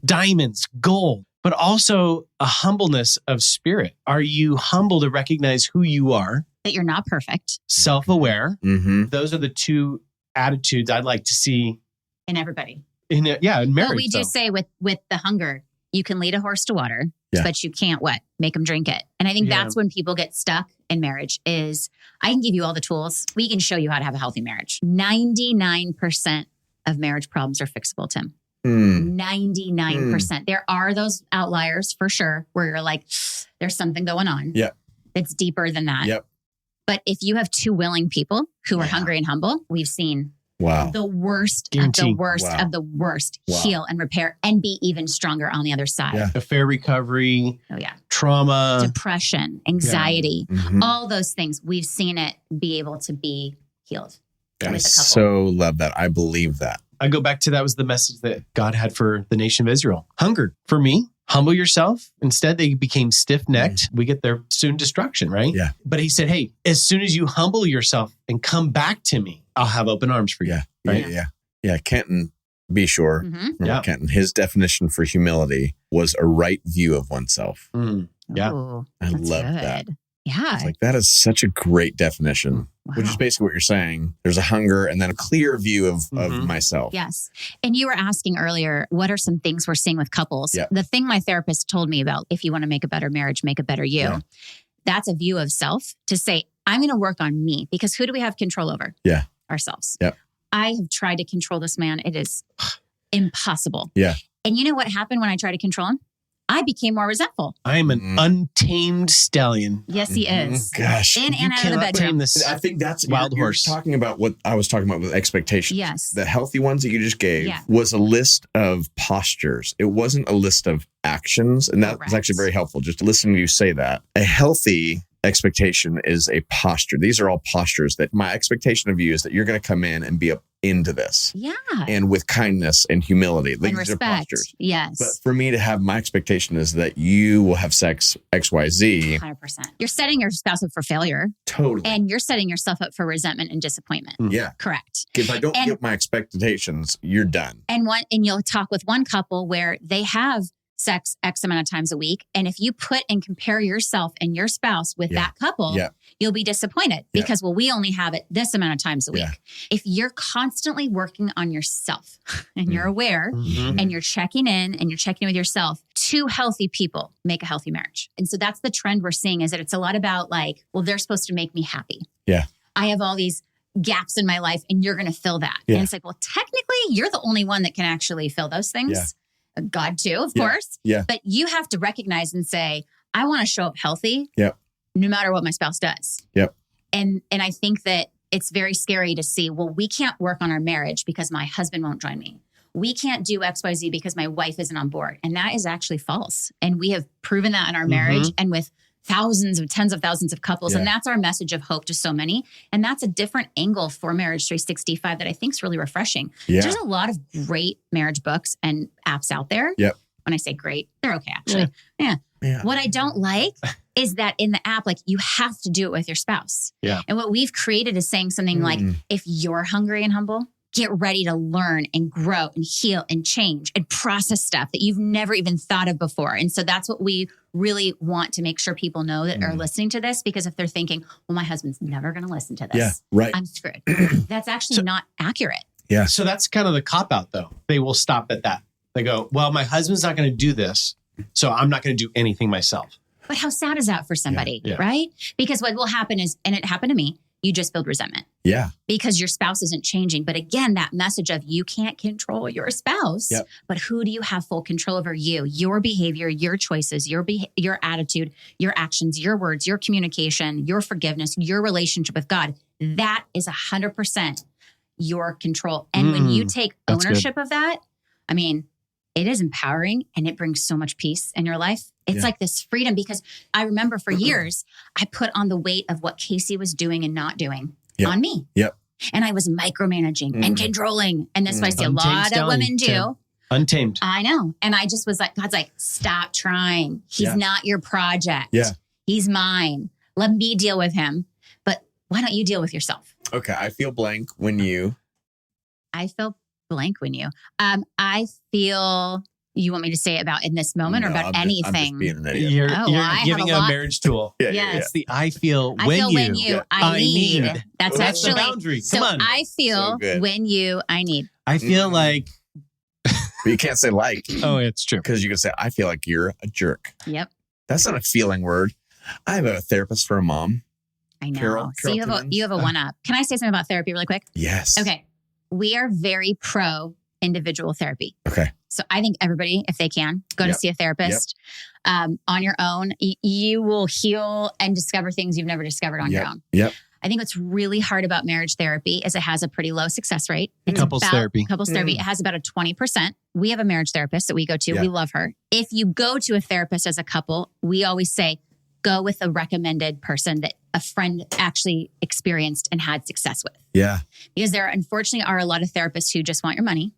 diamonds, gold, but also a humbleness of spirit. Are you humble to recognize who you are? That you're not perfect. Self-aware. Mm-hmm. Those are the two attitudes I'd like to see In everybody. in marriage. Well, we do say with the hunger, you can lead a horse to water, but you can't what? Make them drink it. And I think that's when people get stuck in marriage is I can give you all the tools. We can show you how to have a healthy marriage. 99% of marriage problems are fixable, Tim. 99%. There are those outliers for sure where you're like, there's something going on. Yep. It's deeper than that. Yep. But if you have two willing people who are hungry and humble, we've seen the worst of the worst of the worst heal and repair and be even stronger on the other side. Yeah. Affair recovery, trauma, depression, anxiety, all those things. We've seen it be able to be healed. I so love that. I believe that. I go back to that was the message that God had for the nation of Israel. Hunger. For me, humble yourself. Instead, they became stiff-necked. We get their soon destruction, right? Yeah. But he said, hey, as soon as you humble yourself and come back to me, I'll have open arms for you. Yeah. Right? Yeah. Kenton, be sure. Remember Kenton, his definition for humility was a right view of oneself. Yeah. Ooh, I love that. Yeah. It's like, that is such a great definition, which is basically what you're saying. There's a hunger and then a clear view of myself. Yes. And you were asking earlier, what are some things we're seeing with couples? Yeah. The thing my therapist told me about, if you want to make a better marriage, make a better you. Yeah. That's a view of self to say, I'm going to work on me because who do we have control over? Yeah. Ourselves. Yep. I have tried to control this man. It is impossible. Yeah. And you know what happened when I tried to control him? I became more resentful. I am an untamed stallion. Yes, he is. Gosh. In and out of the bedroom. I think that's wild horse. Talking about what I was talking about with expectations. Yes. The healthy ones that you just gave was a list of postures. It wasn't a list of actions. And that was actually very helpful. Just listening to you say that. A healthy expectation is a posture. These are all postures that my expectation of you is that you're going to come in and be up into this. Yeah. And with kindness and humility. And These respect. are postures. Yes. But for me to have my expectation is that you will have sex XYZ. 100%. You're setting your spouse up for failure. Totally. And you're setting yourself up for resentment and disappointment. Yeah. Correct. If I don't get my expectations, you're done. And you'll talk with one couple where they have sex X amount of times a week. And if you put and compare yourself and your spouse with that couple, you'll be disappointed because, we only have it this amount of times a week. If you're constantly working on yourself and you're aware and you're checking in and you're checking in with yourself, two healthy people make a healthy marriage. And so that's the trend we're seeing is that it's a lot about like, well, they're supposed to make me happy. Yeah. I have all these gaps in my life and you're going to fill that. Yeah. And it's like, well, technically you're the only one that can actually fill those things. Yeah. God too, of course. Yeah. But you have to recognize and say, I want to show up healthy no matter what my spouse does. Yep. And I think that it's very scary to see, well, we can't work on our marriage because my husband won't join me. We can't do XYZ because my wife isn't on board. And that is actually false. And we have proven that in our marriage and with tens of thousands of couples. And that's our message of hope to so many. And that's a different angle for Marriage 365 that I think is really refreshing. Yeah. There's a lot of great marriage books and apps out there. Yep. When I say great, they're okay, actually. Yeah. What I don't like is that in the app, like you have to do it with your spouse. Yeah. And what we've created is saying something like, if you're hungry and humble, get ready to learn and grow and heal and change and process stuff that you've never even thought of before. And so that's what we really want to make sure people know that are listening to this, because if they're thinking, well, my husband's never going to listen to this. I'm screwed. That's actually not accurate. Yeah. So that's kind of the cop out though. They will stop at that. They go, well, my husband's not going to do this, so I'm not going to do anything myself. But how sad is that for somebody, right? Because what will happen is, and it happened to me, you just build resentment. Yeah. Because your spouse isn't changing. But again, that message of you can't control your spouse, but who do you have full control over? You, your behavior, your choices, your attitude, your actions, your words, your communication, your forgiveness, your relationship with God. That is 100% your control. And when you take ownership of that, I mean, it is empowering and it brings so much peace in your life. It's like this freedom, because I remember for years, I put on the weight of what Casey was doing and not doing on me. Yep. And I was micromanaging and controlling. And this is what I see a lot of women do. Untamed. I know. And I just was like, God's like, stop trying. He's not your project. Yeah. He's mine. Let me deal with him. But why don't you deal with yourself? Okay. I feel blank when you. I feel blank when you. I feel you want me to say about in this moment or about I'm anything? just being an idiot. You're, Oh, you're I have giving a a lot. marriage tool. Yeah, Yes. It's the I feel I when feel you. when you, I need. That's That's the actually boundary. So Come on. I feel So good. when you, I need. I feel like, But you can't say like, oh, it's true. because you can say, I feel like you're a jerk. Yep. That's not a feeling word. I have a therapist for a mom. I know. Carol So you have a one up. Can I say something about therapy really quick? Yes. Okay. We are very pro individual therapy. Okay. So I think everybody, if they can, go to Yep. see a therapist on your own. You will heal and discover things you've never discovered on your own. Yep. I think what's really hard about marriage therapy is it has a pretty low success rate. It's Couples therapy. Couples therapy. It has about a 20%. We have a marriage therapist that we go to. Yeah. We love her. If you go to a therapist as a couple, we always say, go with a recommended person that a friend actually experienced and had success with. Yeah. Because there unfortunately are a lot of therapists who just want your money,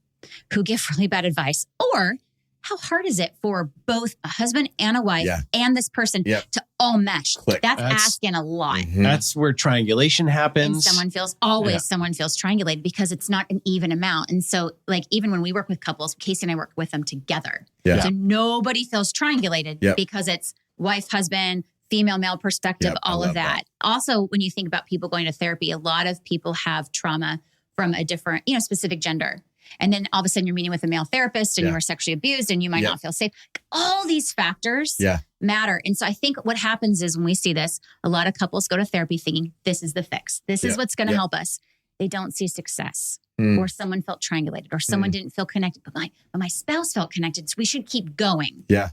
who give really bad advice. Or how hard is it for both a husband and a wife and this person to all mesh? Click. That's That's- asking a lot. Mhm. That's where triangulation And happens. someone feels triangulated because it's not an even amount. And so like even when we work with couples, Casey and I work with them together. Yeah. So nobody feels triangulated Yep. because it's wife, husband, female, male perspective, Yep, I all of love that. Also, when you think about people going to therapy, a lot of people have trauma from a different, specific gender. And then all of a sudden you're meeting with a male therapist and you were sexually abused and you might not feel safe. All these factors matter. And so I think what happens is when we see this, a lot of couples go to therapy thinking this is the fix. This is what's going to help us. They don't see success or someone felt triangulated or someone didn't feel connected, but my spouse felt connected. So we should keep going. Yeah.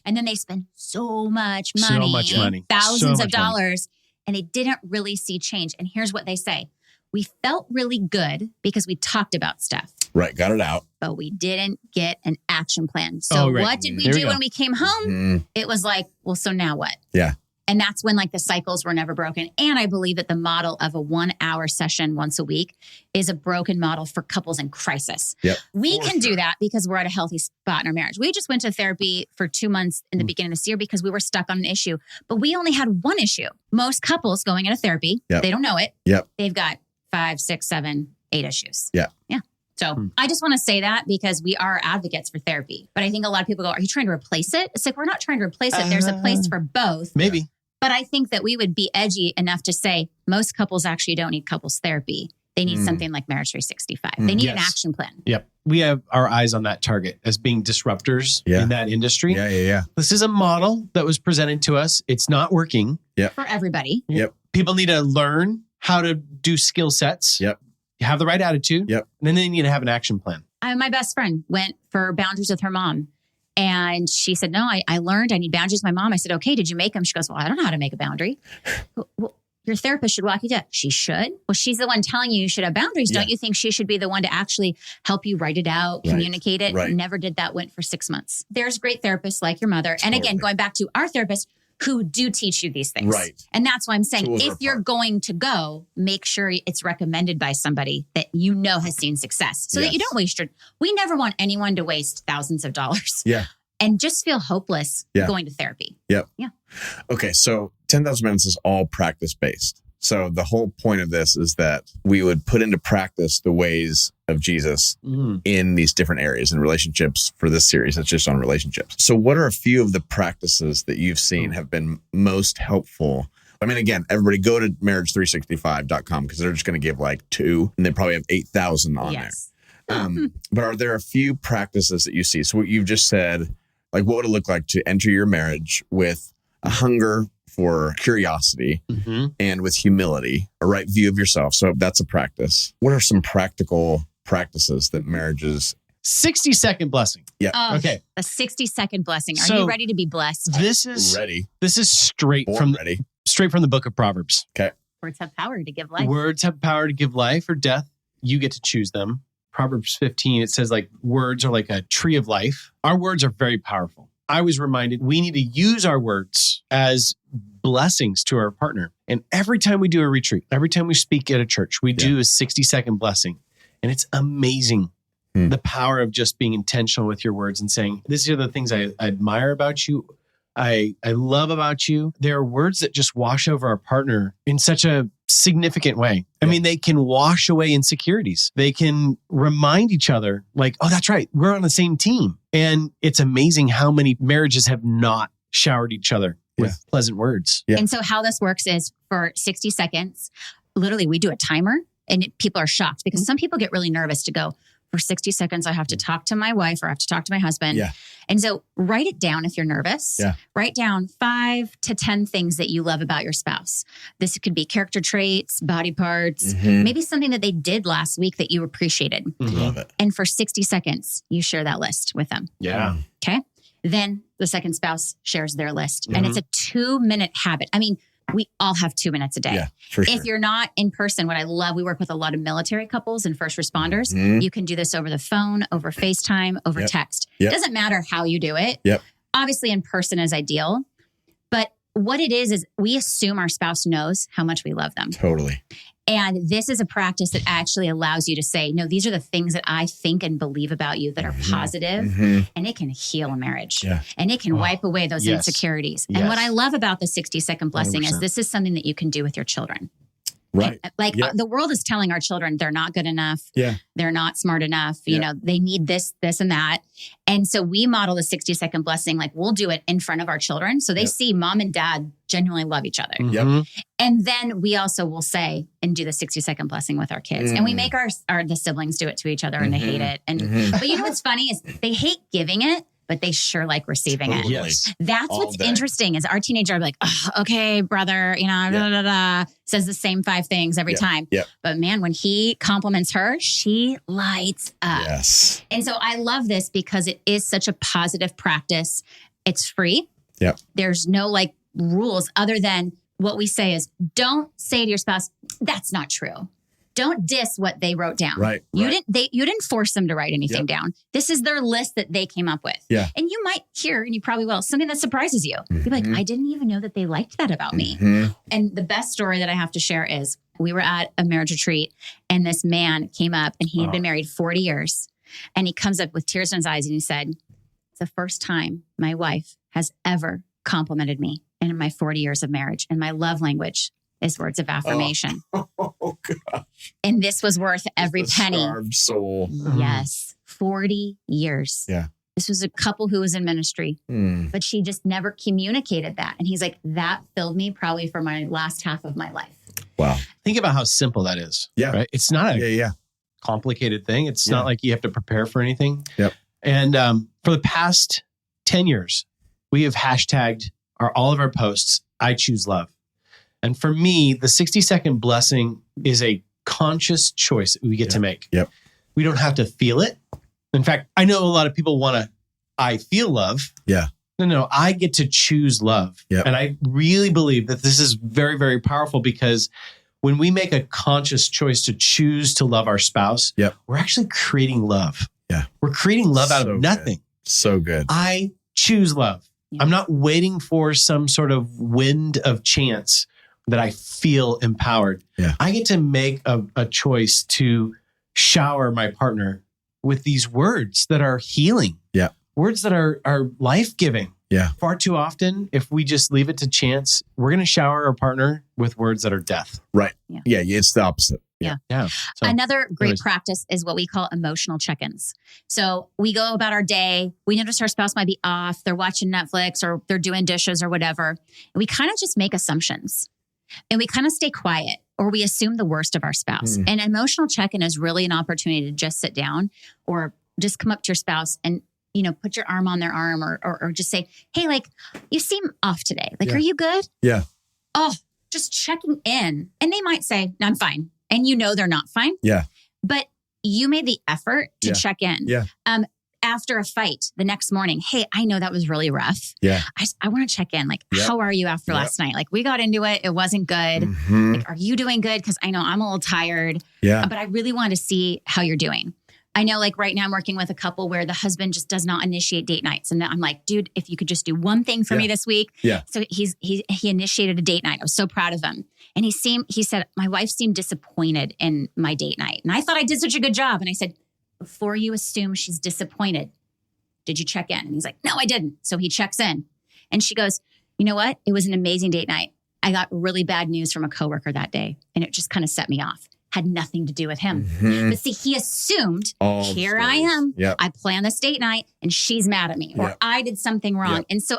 And then they spend so much So money, much money. thousands So of much money. dollars, and they didn't really see change. And here's what they say. We felt really good because we talked about stuff, Right. Got it out. but we didn't get an action plan. So right. what did we There we do go. when we came home? Mm. It was like, well, so now what? Yeah. And that's when the cycles were never broken. And I believe that the model of a 1 hour session once a week is a broken model for couples in crisis. Yep. We can do that because we're at a healthy spot in our marriage. We just went to therapy for 2 months in the beginning of this year because we were stuck on an issue, but we only had one issue. Most couples going into therapy, they don't know it. Yep. They've got 5, 6, 7, 8 issues. Yeah. Yeah. So I just want to say that because we are advocates for therapy. But I think a lot of people go, are you trying to replace it? It's like, we're not trying to replace it. There's a place for both. Maybe. But I think that we would be edgy enough to say most couples actually don't need couples therapy. They need something like MARRIAGE365. They need an action plan. Yep. We have our eyes on that target as being disruptors in that industry. Yeah. This is a model that was presented to us. It's not working. For everybody. Yep. People need to learn how to do skill sets. Yep. Have the right attitude. Yep. And then they need to have an action plan. My best friend went for boundaries with her mom. And she said, no, I learned I need boundaries with my mom. I said, okay, did you make them? She goes, well, I don't know how to make a boundary. Well, your therapist should walk you through that. She should. Well, she's the one telling you should have boundaries. Don't you think she should be the one to actually help you write it out, communicate it? Right. Never did that, went for 6 months. There's great therapists like your mother. And again, going back to our therapists who do teach you these things. Right. And that's why I'm saying, Tools if are you're part. going to go, make sure it's recommended by somebody that you know has seen success so that you Yes. don't waste we never want anyone to waste thousands of dollars. Yeah. And just feel hopeless going to therapy. Yep. Yeah. Okay. So 10,000 minutes is all practice based. So the whole point of this is that we would put into practice the ways of Jesus in these different areas and relationships. For this series, it's just on relationships. So what are a few of the practices that you've seen have been most helpful? I mean, again, everybody go to marriage365.com because they're just going to give 2 and they probably have 8,000 on there. But are there a few practices that you see? So what you've just said, what would it look like to enter your marriage with a hunger for curiosity and with humility, a right view of yourself? So that's a practice. What are some practical practices that marriages? 60-second blessing. Yeah. Oh, Okay. A 60-second blessing. Are So, you ready to be blessed? This is Ready. straight Born from ready. the book of Proverbs. Okay. Words have power to give life. Words have power to give life or death. You get to choose them. Proverbs 15, it says words are like a tree of life. Our words are very powerful. I was reminded we need to use our words as blessings to our partner. And every time we do a retreat, every time we speak at a church, we do a 60-second blessing. And it's amazing. The power of just being intentional with your words and saying, these are the things I admire about you. I love about you. There are words that just wash over our partner in such a significant way. I mean, they can wash away insecurities. They can remind each other like, oh, that's right. We're on the same team. And it's amazing how many marriages have not showered each other with pleasant words. And so how this works is for 60 seconds, literally we do a timer and people are shocked because some people get really nervous to go, for 60 seconds, I have to talk to my wife or I have to talk to my husband. Yeah. And so write it down if you're nervous. Yeah. Write down 5 to 10 things that you love about your spouse. This could be character traits, body parts, maybe something that they did last week that you appreciated. Love it. And for 60 seconds, you share that list with them. Yeah. Okay. Then the second spouse shares their list. And it's a 2-minute habit. I mean, we all have 2 minutes a day. Yeah, for sure. If you're not in person, what I love, we work with a lot of military couples and first responders. You can do this over the phone, over FaceTime, over text. It doesn't matter how you do it. Obviously, in person is ideal. But what it is we assume our spouse knows how much we love them. Totally. And this is a practice that actually allows you to say, no, these are the things that I think and believe about you that are positive, and it can heal a marriage and it can wipe away those insecurities. And what I love about the 60-second blessing 100%. is this is something that you can do with your children. Right. Like the world is telling our children they're not good enough. Yeah. They're not smart enough. You know, they need this, this, and that. And so we model the 60-second blessing. Like we'll do it in front of our children. So they see mom and dad genuinely love each other. And then we also will say and do the 60-second blessing with our kids. And we make the siblings do it to each other and they hate it. And but you know what's funny is they hate giving it, but they sure like receiving it. Yes. That's All what's day. interesting is our teenager will be like, oh, okay, brother, you know, says the same 5 things every time. But man, when he compliments her, she lights up. Yes. And so I love this because it is such a positive practice. It's free. There's no like rules other than what we say is don't say to your spouse, that's not true. Don't diss what they wrote down. You didn't force them to write anything down. This is their list that they came up with. And you might hear, and you probably will, something that surprises you. You're like, I didn't even know that they liked that about me. And the best story that I have to share is we were at a marriage retreat and this man came up and he had been married 40 years. And he comes up with tears in his eyes and he said, it's the first time my wife has ever complimented me in my 40 years of marriage. And my love language is words of affirmation. Oh gosh. And this was worth every penny. Starved soul. Yes. 40 years. Yeah. This was a couple who was in ministry, but she just never communicated that. And he's like, that filled me probably for my last half of my life. Wow. Think about how simple that is. Right? It's not a complicated thing. It's not like you have to prepare for anything. And for the past 10 years, we have hashtagged all of our posts, I choose love. And for me, the 60-second blessing is a conscious choice that we get to make. We don't have to feel it. In fact, I know a lot of people want to, I feel love. No, I get to choose love. And I really believe that this is very, very powerful because when we make a conscious choice to choose to love our spouse, we're actually creating love. We're creating love out of nothing. So good. I choose love. I'm not waiting for some sort of wind of chance that I feel empowered. I get to make a choice to shower my partner with these words that are healing. Words that are life-giving. Far too often, if we just leave it to chance, we're going to shower our partner with words that are death. It's the opposite. So, Another great practice is what we call emotional check-ins. So we go about our day. We notice our spouse might be off. They're watching Netflix or they're doing dishes or whatever. And we kind of just make assumptions. And we kind of stay quiet or we assume the worst of our spouse. And emotional check-in is really an opportunity to just sit down or just come up to your spouse and, you know, put your arm on their arm or just say, hey, like, you seem off today. Like, are you good? Oh, just checking in. And they might say, no, I'm fine. And you know they're not fine. But you made the effort to check in. After a fight the next morning, hey, I know that was really rough. I want to check in. Like, how are you after last night? Like, we got into it. It wasn't good. Like, are you doing good? Because I know I'm a little tired. But I really want to see how you're doing. I know, like right now I'm working with a couple where the husband just does not initiate date nights. And I'm like, dude, if you could just do one thing for me this week. So he initiated a date night. I was so proud of him. And he said, my wife seemed disappointed in my date night. And I thought I did such a good job. And I said, before you assume she's disappointed, did you check in? And he's like, no, I didn't. So he checks in and she goes, you know what? It was an amazing date night. I got really bad news from a coworker that day, and it just kind of set me off. Had nothing to do with him. Mhm. But see, he assumed, All here the I stories. am. Yep. I planned this date night and she's mad at me or Yep. I did something wrong. Yep. And so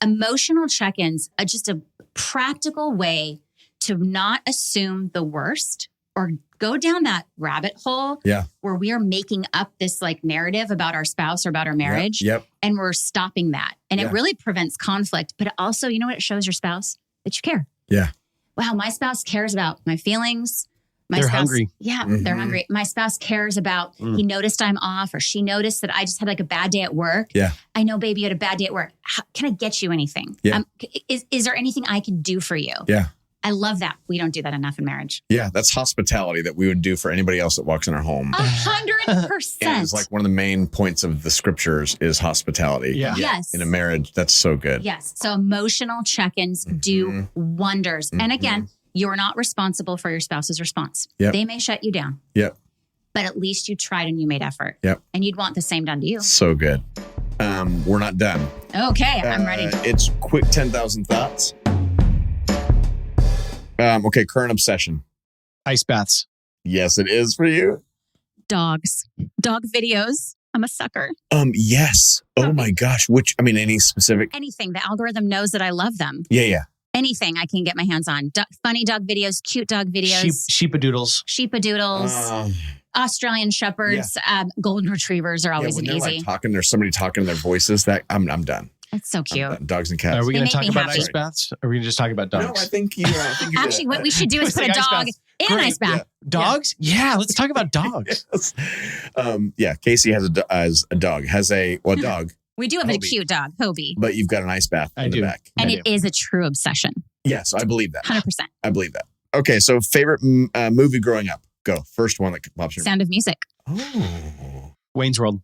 emotional check-ins are just a practical way to not assume the worst or go down that rabbit hole Yeah. where we are making up this like narrative about our spouse or about our marriage. Yep. And we're stopping that. And Yeah. it really prevents conflict. But it also, you know what it shows your spouse? That you care. Yeah. Wow, my spouse cares about my feelings. My They're spouse, hungry. Yeah, Mhm. they're hungry. My spouse cares about, he noticed I'm off or she noticed that I just had like a bad day at work. Yeah. I know, baby, you had a bad day at work. Can I get you anything? Yeah. Is there anything I can do for you? Yeah. I love that. We don't do that enough in marriage. Yeah. That's hospitality that we would do for anybody else that walks in our home. 100%. And it's like one of the main points of the scriptures is hospitality. Yeah. Yes. In a marriage, that's so good. Yes. So emotional check-ins do wonders. And again, you're not responsible for your spouse's response. Yep. They may shut you down, Yep. but at least you tried and you made effort. Yep. And you'd want the same done to you. So good. We're not done. Okay, I'm ready. It's quick 10,000 thoughts. Okay, current obsession. Ice baths. Yes, it is for you. Dogs, dog videos. I'm a sucker. Yes. Oh my gosh. Any specific? Anything. The algorithm knows that I love them. Yeah. Anything I can get my hands on. Funny dog videos, cute dog videos, Sheepadoodles. sheepadoodles, Australian shepherds, golden retrievers are always when an they're easy. like talking, there's somebody talking in their voices. That I'm done. It's so cute. I'm done. Dogs and cats. Are we They going to make talk me about happy. ice baths? Or are we going to just talk about dogs? No, I think you. Did Actually, it. what we should do is It's put a like ice dog baths. in an ice bath. Dogs? Yeah, let's talk about dogs. Yes. Casey has a dog. Has a dog, We do have Hobie. a cute dog, Hobie. but you've got an ice bath in the back. And I it is a true obsession. Yes, I believe that. 100%. I believe that. Okay, so favorite movie growing up. Go. First one that pops in your Sound of Music. Oh. Wayne's World.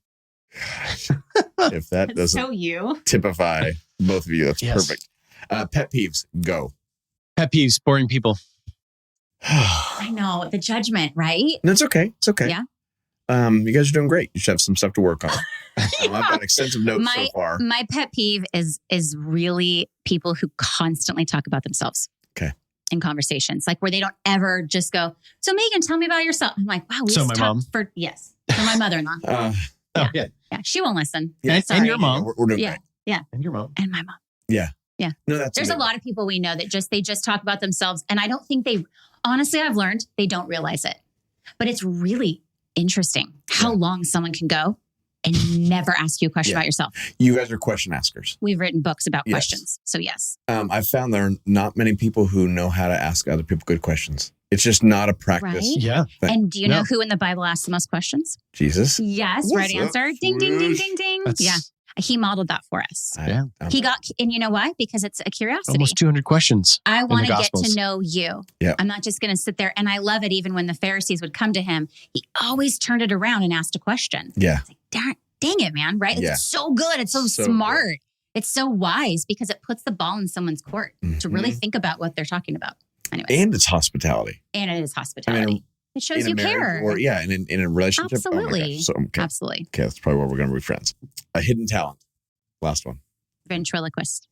If that doesn't So you. typify both of you, that's Yes. perfect. Pet peeves. Go. Pet peeves, boring people. I know. The judgment, right? That's okay. It's okay. Yeah. You guys are doing great. You should have some stuff to work on. I've got extensive notes so far. My pet peeve is really people who constantly talk about themselves. Okay. In conversations, like where they don't ever just go, so Megan, tell me about yourself. I'm like, wow, we So just my talked mom? for my mother-in-law. Oh, yeah. Yeah, she won't listen. Yeah. And Sorry. your mom. We're doing Yeah. great. And your mom. And my mom. No, that's There's a amazing. lot of people we know that they just talk about themselves. And I don't think honestly, I've learned they don't realize it. But it's really interesting how long someone can go and never ask you a question Yeah. about yourself. You guys are question askers. We've written books about Yes. questions. So yes. I've found there are not many people who know how to ask other people good questions. It's just not a practice. Right? Yeah. And do you know No. who in the Bible asks the most questions? Jesus. Yes. What's Right up, answer. Ding, ding, ding, Swoosh? ding, ding. That's Yeah. He modeled that for us. Yeah. And you know why? Because it's a curiosity. almost 200 questions. I want to the get to Gospels. know you. Yeah. I'm not just going to sit there. And I love it. Even when the Pharisees would come to him, he always turned it around and asked a question. Yeah. It's like, dang it, man. Right? Yeah. It's so good. It's so smart. It's so wise because it puts the ball in someone's court to really think about what they're talking about. Anyways. And it's hospitality. And it is hospitality. It shows in you a marriage care. Or, and in a relationship. Absolutely. Oh my gosh. So, okay. Absolutely. Okay, that's probably where we're going to be friends. A hidden talent. Last one. Ventriloquist.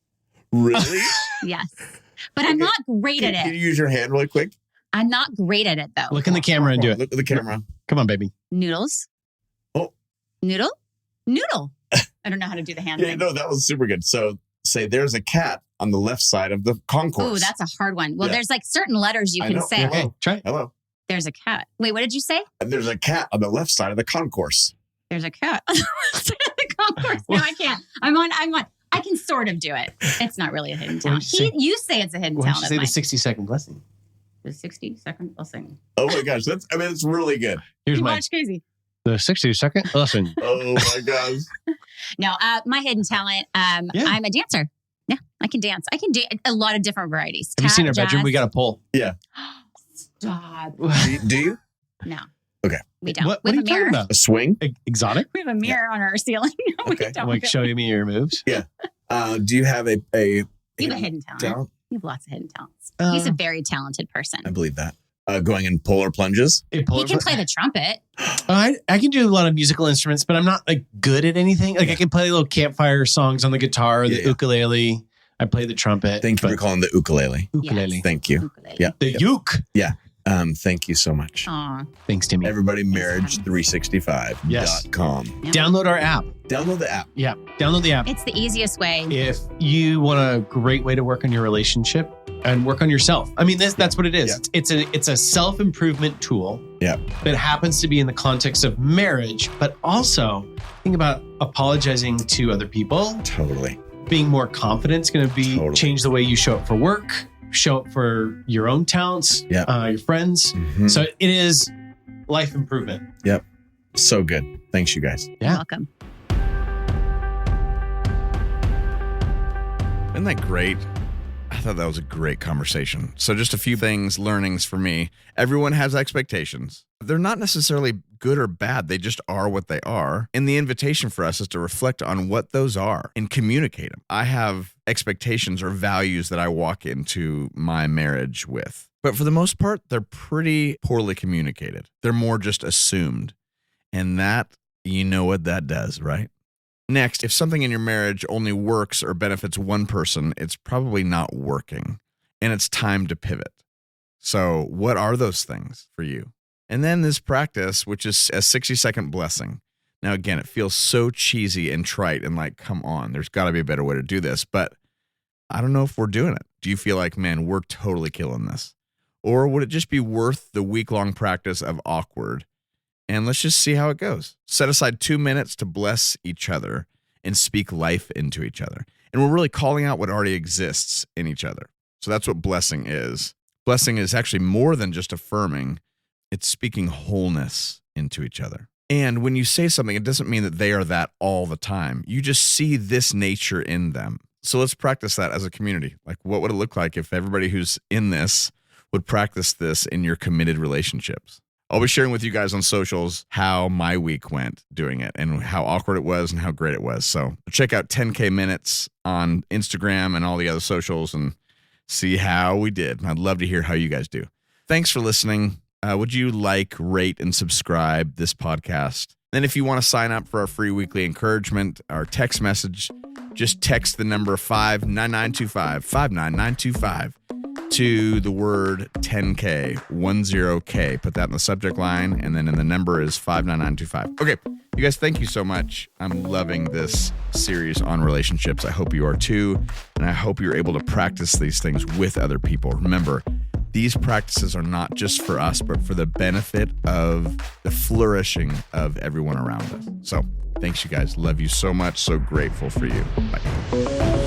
Really? Yes. But I'm not great at Can you it. use your hand really quick? I'm not great at it though. Look in the camera and do it. Look at the camera. Come on, baby. Noodles. Oh. Noodle. I don't know how to do the hand Yeah, thing. no, that was super good. So say there's a cat on the left side of the concourse. Oh, that's a hard one. Well, Yeah. there's like certain letters you I can know. say. Hello. Okay, try it. Hello. There's a cat. Wait, what did you say? And there's a cat on the left side of the concourse. There's a cat. The concourse. No, I can't. I'm on. I can sort of do it. It's not really a hidden talent. did you say? You say it's a hidden Why don't talent you of say mine. the 60-second blessing? The 60-second blessing. Oh my gosh. It's really good. Here's You mine. watch Crazy. The 60-second blessing. Oh my gosh. No, my hidden talent. Yeah. I'm a dancer. Yeah, I can dance. I can do a lot of different varieties. Have you seen our Tap, bedroom? jazz. We got a pole. Stop. Do you? No. Okay. We don't. What We are have you a talking mirror. about? A swing? Exotic? We have a mirror on our ceiling. We Okay. don't Like, show me your moves. Do you have a You have a hidden talent. talent? You have lots of hidden talents. He's a very talented person. I believe that. Going in polar plunges? He can play the trumpet. I can do a lot of musical instruments, but I'm not like good at anything. Like I can play little campfire songs on the guitar or the Yeah, yeah. ukulele. I play the trumpet. Thank you for calling the ukulele. Ukulele. Yes. Thank you. Ukulele. Yeah. The uke. Yeah. Thank you so much. Aw. Thanks, Timmy. Everybody, marriage365.com. Yes. Yeah. Download our app. Download the app. Yeah. Download the app. It's the easiest way. If you want a great way to work on your relationship and work on yourself. I mean, that's what it is. Yeah. It's a self-improvement tool Yeah. that happens to be in the context of marriage, but also think about apologizing to other people. Totally. Being more confident is going to be Totally. change the way you show up for work, show up for your own talents, Yeah. your friends. Mhm. So it is life improvement. Yep. So good. Thanks, you guys. You're Yeah. welcome. Isn't that great? I thought that was a great conversation. So just a few learnings for me. Everyone has expectations. They're not necessarily good or bad. They just are what they are. And the invitation for us is to reflect on what those are and communicate them. I have expectations or values that I walk into my marriage with. But for the most part, they're pretty poorly communicated. They're more just assumed. And that, you know what that does, right? Next, if something in your marriage only works or benefits one person, it's probably not working, and it's time to pivot. So what are those things for you? And then this practice, which is a 60-second blessing. Now, again, it feels so cheesy and trite and like, come on, there's got to be a better way to do this. But I don't know if we're doing it. Do you feel like, man, we're totally killing this? Or would it just be worth the week-long practice of awkward? And let's just see how it goes. Set aside 2 minutes to bless each other and speak life into each other. And we're really calling out what already exists in each other. So that's what blessing is. Blessing is actually more than just affirming. It's speaking wholeness into each other. And when you say something, it doesn't mean that they are that all the time. You just see this nature in them. So let's practice that as a community. Like, what would it look like if everybody who's in this would practice this in your committed relationships? I'll be sharing with you guys on socials how my week went doing it and how awkward it was and how great it was. So check out 10K Minutes on Instagram and all the other socials and see how we did. I'd love to hear how you guys do. Thanks for listening. Would you like, rate, and subscribe this podcast? And if you want to sign up for our free weekly encouragement, our text message, just text the number 59925 to the word 10K, 10K. Put that in the subject line, and then in the number is 59925. Okay, you guys, thank you so much. I'm loving this series on relationships. I hope you are too, and I hope you're able to practice these things with other people. Remember, these practices are not just for us, but for the benefit of the flourishing of everyone around us. So thanks, you guys. Love you so much. So grateful for you. Bye.